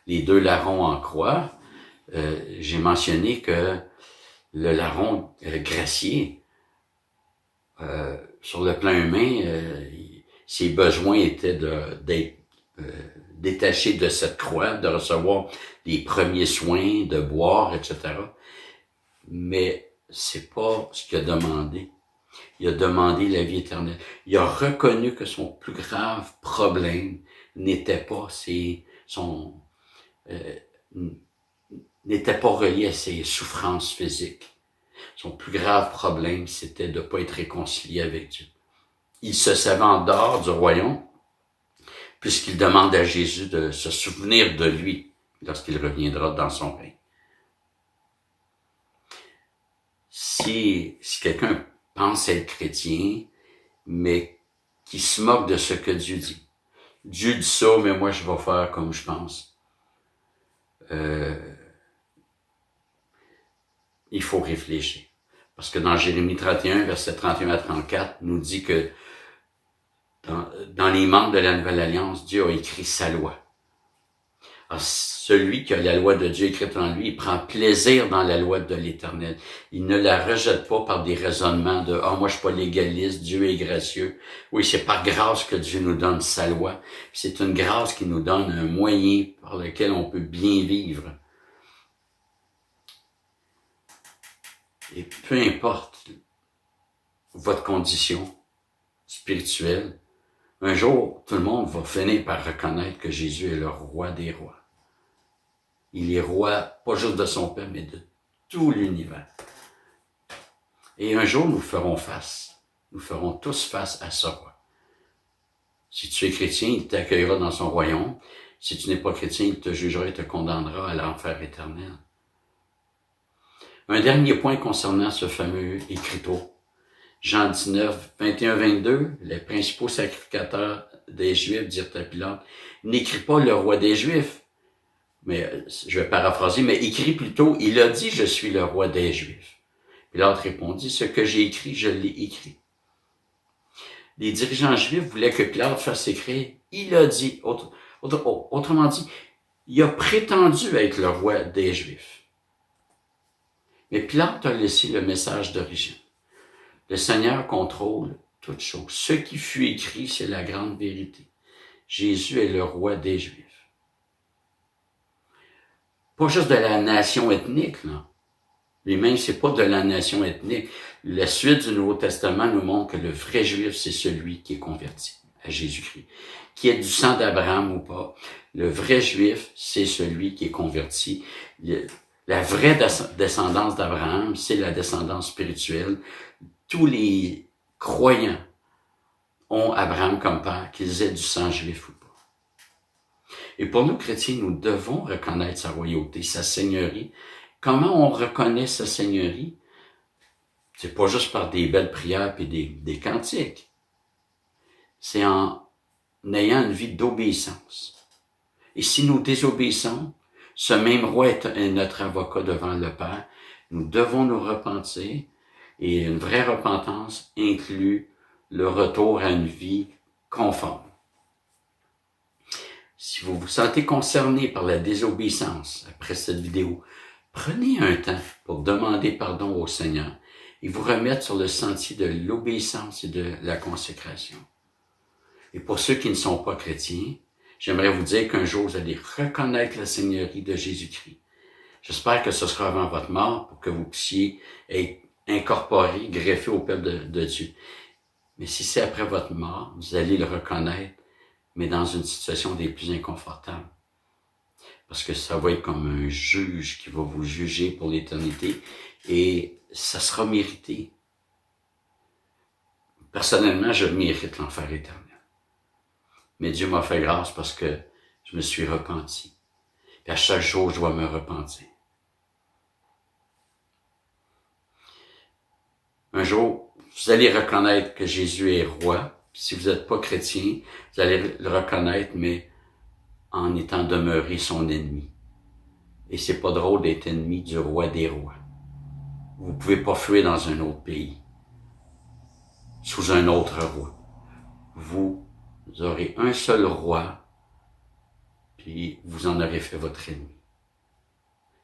les 2 larrons en croix, j'ai mentionné que le larron gracié, sur le plan humain, ses besoins étaient d'être détaché de cette croix, de recevoir les premiers soins, de boire, etc. Mais c'est pas ce qu'il a demandé. Il a demandé la vie éternelle. Il a reconnu que son plus grave problème n'était pas n'était pas relié à ses souffrances physiques. Son plus grave problème, c'était de ne pas être réconcilié avec Dieu. Il se savait en dehors du royaume, puisqu'il demande à Jésus de se souvenir de lui lorsqu'il reviendra dans son règne. Si quelqu'un pense être chrétien, mais qui se moque de ce que Dieu dit. Dieu dit ça, mais moi je vais faire comme je pense. Il faut réfléchir. Parce que dans Jérémie 31, verset 31 à 34, nous dit que dans les membres de la Nouvelle Alliance, Dieu a écrit sa loi. Alors, celui qui a la loi de Dieu écrite en lui, il prend plaisir dans la loi de l'Éternel. Il ne la rejette pas par des raisonnements de « Ah, moi je suis pas légaliste, Dieu est gracieux ». Oui, c'est par grâce que Dieu nous donne sa loi. C'est une grâce qui nous donne un moyen par lequel on peut bien vivre. Et peu importe votre condition spirituelle, un jour, tout le monde va finir par reconnaître que Jésus est le roi des rois. Il est roi, pas juste de son peuple, mais de tout l'univers. Et un jour, nous ferons tous face à ce roi. Si tu es chrétien, il t'accueillera dans son royaume. Si tu n'es pas chrétien, il te jugera et te condamnera à l'enfer éternel. Un dernier point concernant ce fameux écriteau. Jean 19, 21-22, les principaux sacrificateurs des Juifs dirent à Pilate, « N'écris pas le roi des Juifs. » Mais, je vais paraphraser, mais écris plutôt, « Il a dit, je suis le roi des Juifs. » Pilate répondit, « Ce que j'ai écrit, je l'ai écrit. » Les dirigeants juifs voulaient que Pilate fasse écrire, « Il a dit. » Autrement dit, il a prétendu être le roi des Juifs. Mais Pilate a laissé le message d'origine. Le Seigneur contrôle toutes choses. Ce qui fut écrit, c'est la grande vérité. Jésus est le roi des Juifs. Pas juste de la nation ethnique, là. Lui-même, c'est pas de la nation ethnique. La suite du Nouveau Testament nous montre que le vrai Juif, c'est celui qui est converti à Jésus-Christ. Qui est du sang d'Abraham ou pas. Le vrai Juif, c'est celui qui est converti. La vraie descendance d'Abraham, c'est la descendance spirituelle. Tous les croyants ont Abraham comme père, qu'ils aient du sang juif ou pas. Et pour nous, chrétiens, nous devons reconnaître sa royauté, sa seigneurie. Comment on reconnaît sa seigneurie? C'est pas juste par des belles prières et des cantiques. C'est en ayant une vie d'obéissance. Et si nous désobéissons, ce même roi est notre avocat devant le Père. Nous devons nous repentir. Et une vraie repentance inclut le retour à une vie conforme. Si vous vous sentez concerné par la désobéissance après cette vidéo, prenez un temps pour demander pardon au Seigneur et vous remettre sur le sentier de l'obéissance et de la consécration. Et pour ceux qui ne sont pas chrétiens, j'aimerais vous dire qu'un jour vous allez reconnaître la Seigneurie de Jésus-Christ. J'espère que ce sera avant votre mort pour que vous puissiez être incorporé, greffé au peuple de Dieu. Mais si c'est après votre mort, vous allez le reconnaître, mais dans une situation des plus inconfortables. Parce que ça va être comme un juge qui va vous juger pour l'éternité et ça sera mérité. Personnellement, je mérite l'enfer éternel. Mais Dieu m'a fait grâce parce que je me suis repenti. Et à chaque jour, je dois me repentir. Un jour, vous allez reconnaître que Jésus est roi. Si vous n'êtes pas chrétien, vous allez le reconnaître, mais en étant demeuré son ennemi. Et c'est pas drôle d'être ennemi du roi des rois. Vous pouvez pas fuir dans un autre pays, sous un autre roi. Vous aurez un seul roi, puis vous en aurez fait votre ennemi.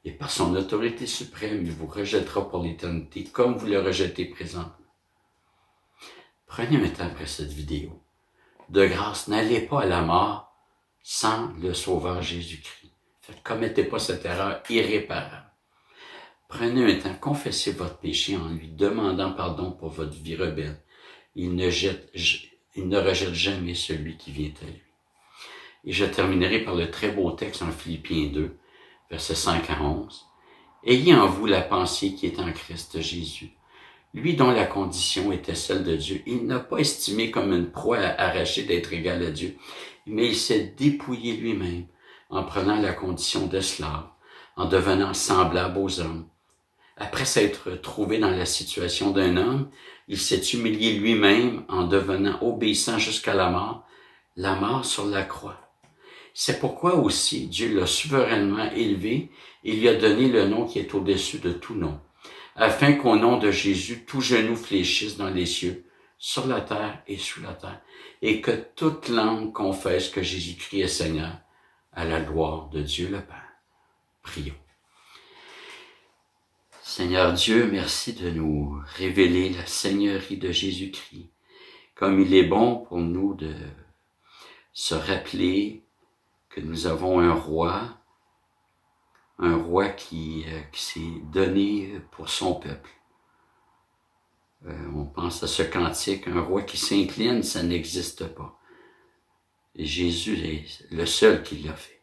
Et par son autorité suprême, il vous rejettera pour l'éternité, comme vous le rejetez présentement. Prenez un temps après cette vidéo. De grâce, n'allez pas à la mort sans le Sauveur Jésus-Christ. Commettez pas cette erreur irréparable. Prenez un temps, confessez votre péché en lui demandant pardon pour votre vie rebelle. Il ne rejette jamais celui qui vient à lui. Et je terminerai par le très beau texte en Philippiens 2, versets 5 à 11. Ayez en vous la pensée qui est en Christ Jésus. Lui dont la condition était celle de Dieu, il n'a pas estimé comme une proie à arracher d'être égal à Dieu, mais il s'est dépouillé lui-même en prenant la condition d'esclave, en devenant semblable aux hommes. Après s'être trouvé dans la situation d'un homme, il s'est humilié lui-même en devenant obéissant jusqu'à la mort sur la croix. C'est pourquoi aussi Dieu l'a souverainement élevé et lui a donné le nom qui est au-dessus de tout nom, afin qu'au nom de Jésus, tout genou fléchisse dans les cieux, sur la terre et sous la terre, et que toute langue confesse que Jésus-Christ est Seigneur, à la gloire de Dieu le Père. Prions. Seigneur Dieu, merci de nous révéler la Seigneurie de Jésus-Christ, comme il est bon pour nous de se rappeler que nous avons un roi qui s'est donné pour son peuple. On pense à ce cantique, un roi qui s'incline, ça n'existe pas. Et Jésus est le seul qui l'a fait.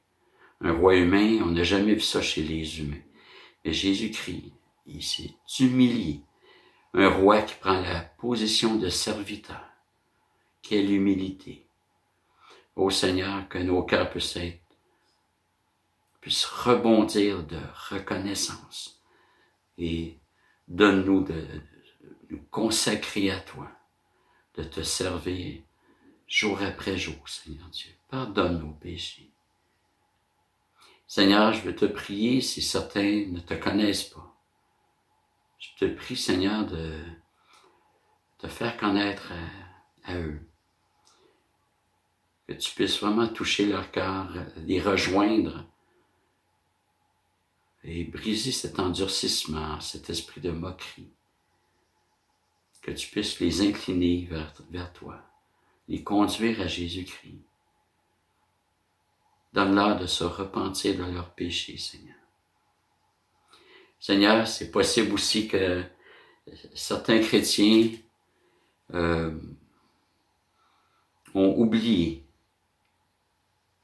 Un roi humain, on n'a jamais vu ça chez les humains. Mais Jésus-Christ, il s'est humilié. Un roi qui prend la position de serviteur. Quelle humilité. Ô Seigneur, que nos cœurs puissent rebondir de reconnaissance. Et donne-nous de nous consacrer à toi, de te servir jour après jour, Seigneur Dieu. Pardonne nos péchés. Seigneur, je veux te prier si certains ne te connaissent pas. Je te prie, Seigneur, de te faire connaître à eux. Que tu puisses vraiment toucher leur cœur, les rejoindre et briser cet endurcissement, cet esprit de moquerie. Que tu puisses les incliner vers toi, les conduire à Jésus-Christ. Donne-leur de se repentir de leurs péchés, Seigneur. Seigneur, c'est possible aussi que certains chrétiens ont oublié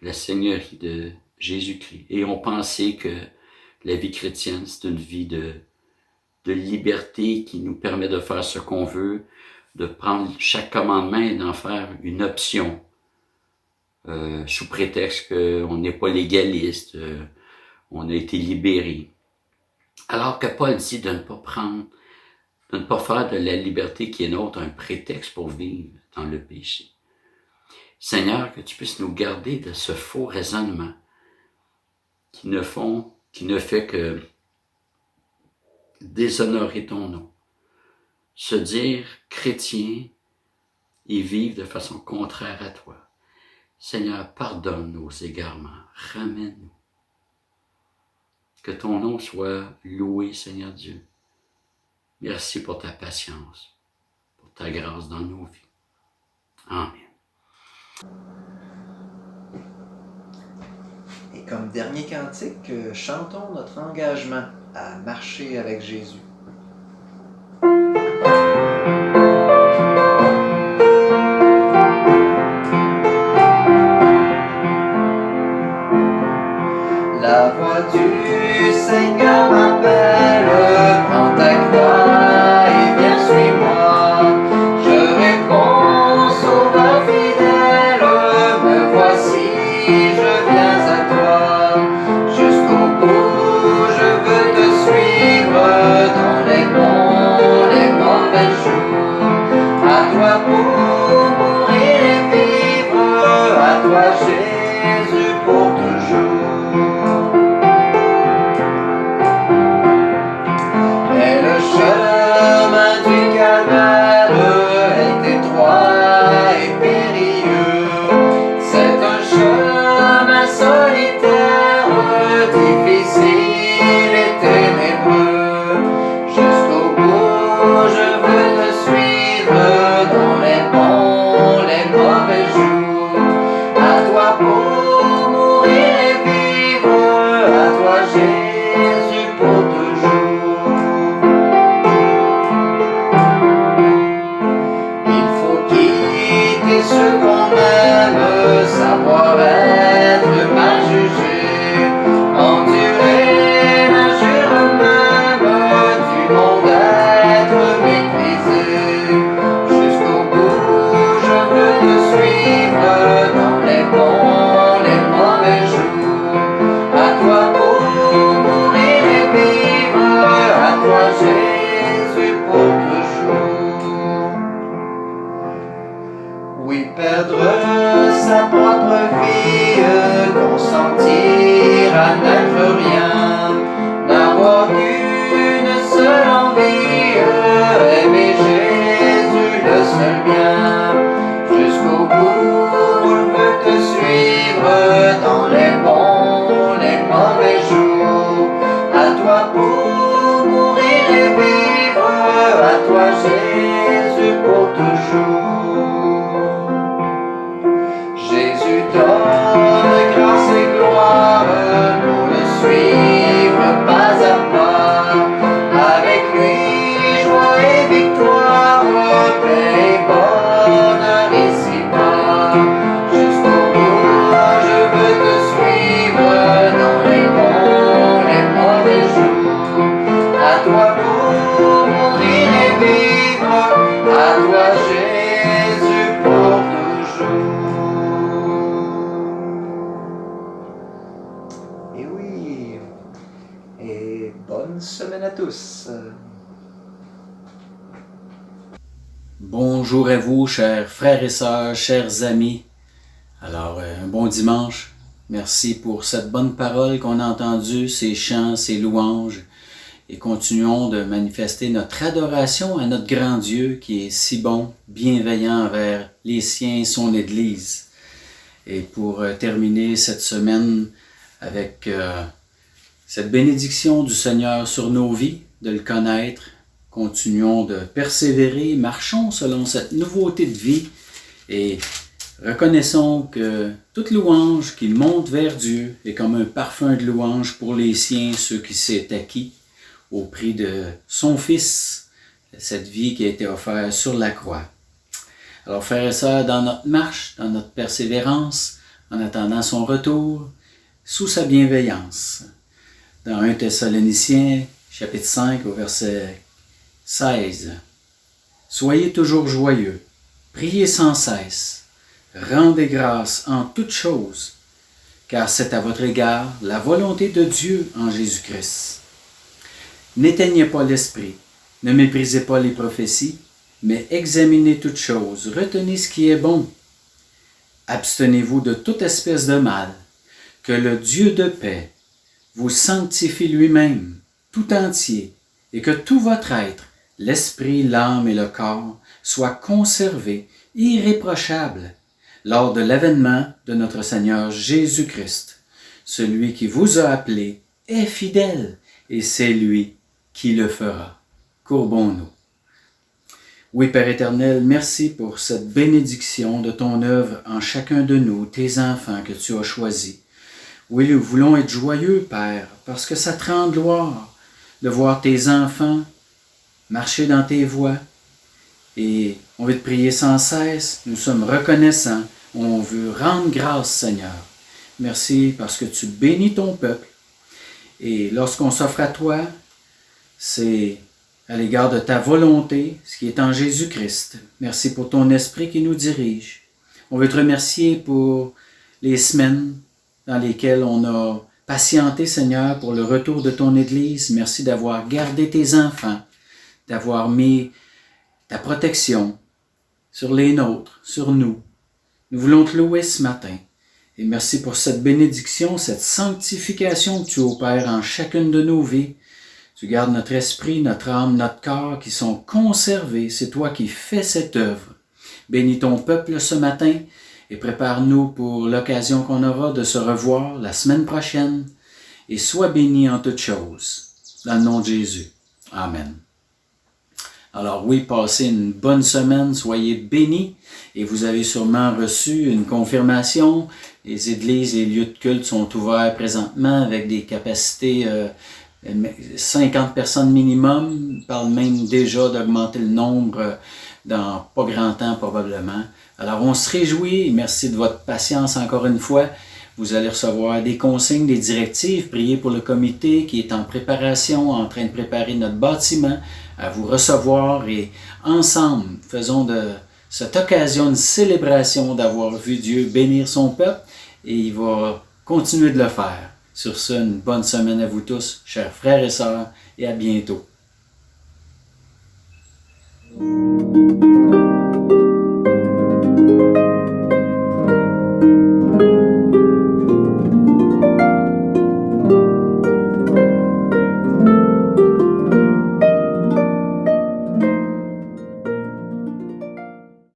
la Seigneurie de Jésus-Christ et ont pensé que la vie chrétienne, c'est une vie de liberté qui nous permet de faire ce qu'on veut, de prendre chaque commandement et d'en faire une option, sous prétexte qu'on n'est pas légaliste, on a été libéré. Alors que Paul dit de ne pas faire de la liberté qui est nôtre un prétexte pour vivre dans le péché. Seigneur, que tu puisses nous garder de ce faux raisonnement qui ne fait que déshonorer ton nom. Se dire chrétien et vivre de façon contraire à toi. Seigneur, pardonne nos égarements, ramène-nous. Que ton nom soit loué, Seigneur Dieu. Merci pour ta patience, pour ta grâce dans nos vies. Amen. Et comme dernier cantique, chantons notre engagement à marcher avec Jésus. La voix du Seigneur m'appelle, prends ta croix. toi Jésus pour toujours. Oui, perdre sa propre vie, consentir à n'être rien, n'avoir qu'une seule envie, aimer Jésus le seul bien. Jusqu'au bout, je veux te suivre dans les bons, les mauvais jours. À toi pour mourir et vivre, à toi Jésus pour toujours. Jésus donne grâce et gloire pour le suivre pas à pas. Avec lui, joie et victoire, paix et bonheur ici-bas. Jusqu'au bout, je veux te suivre dans les bons, les mauvais jours. À toi pour mourir et vivre, à toi Jésus pour toujours. Et oui, et bonne semaine à tous. Bonjour à vous, chers frères et sœurs, chers amis. Alors, un bon dimanche. Merci pour cette bonne parole qu'on a entendue, ces chants, ces louanges. Et continuons de manifester notre adoration à notre grand Dieu qui est si bon, bienveillant envers les siens, son Église. Et pour terminer cette semaine avec cette bénédiction du Seigneur sur nos vies, de le connaître, continuons de persévérer, marchons selon cette nouveauté de vie et reconnaissons que toute louange qui monte vers Dieu est comme un parfum de louange pour les siens, ceux qui s'est acquis au prix de son Fils, cette vie qui a été offerte sur la croix. Alors frères et sœurs, dans notre marche, dans notre persévérance, en attendant son retour, sous sa bienveillance. Dans 1 Thessaloniciens, chapitre 5, au verset 16. Soyez toujours joyeux, priez sans cesse, rendez grâce en toutes choses, car c'est à votre égard la volonté de Dieu en Jésus-Christ. N'éteignez pas l'esprit, ne méprisez pas les prophéties, mais examinez toutes choses, retenez ce qui est bon. Abstenez-vous de toute espèce de mal, que le Dieu de paix vous sanctifie lui-même, tout entier, et que tout votre être, l'esprit, l'âme et le corps, soient conservés, irréprochables, lors de l'avènement de notre Seigneur Jésus-Christ. Celui qui vous a appelé est fidèle, et c'est lui qui le fera. Courbons-nous. Oui, Père éternel, merci pour cette bénédiction de ton œuvre en chacun de nous, tes enfants que tu as choisis. Oui, nous voulons être joyeux, Père, parce que ça te rend gloire de voir tes enfants marcher dans tes voies. Et on veut te prier sans cesse, nous sommes reconnaissants, on veut rendre grâce, Seigneur. Merci parce que tu bénis ton peuple. Et lorsqu'on s'offre à toi, c'est à l'égard de ta volonté, ce qui est en Jésus-Christ. Merci pour ton esprit qui nous dirige. On veut te remercier pour les semaines dans lesquelles on a patienté, Seigneur, pour le retour de ton Église. Merci d'avoir gardé tes enfants, d'avoir mis ta protection sur les nôtres, sur nous. Nous voulons te louer ce matin. Et merci pour cette bénédiction, cette sanctification que tu opères en chacune de nos vies. Tu gardes notre esprit, notre âme, notre corps qui sont conservés. C'est toi qui fais cette œuvre. Bénis ton peuple ce matin et prépare-nous pour l'occasion qu'on aura de se revoir la semaine prochaine. Et sois béni en toutes choses. Dans le nom de Jésus. Amen. Alors oui, passez une bonne semaine, soyez bénis. Et vous avez sûrement reçu une confirmation. Les églises et les lieux de culte sont ouverts présentement avec des capacités 50 personnes minimum. On parle même déjà d'augmenter le nombre dans pas grand temps probablement. Alors on se réjouit. Merci de votre patience encore une fois. Vous allez recevoir des consignes, des directives. Priez pour le comité qui est en préparation, en train de préparer notre bâtiment à vous recevoir. Et ensemble, faisons de cette occasion une célébration d'avoir vu Dieu bénir son peuple. Et il va continuer de le faire. Sur ce, une bonne semaine à vous tous, chers frères et sœurs, et à bientôt.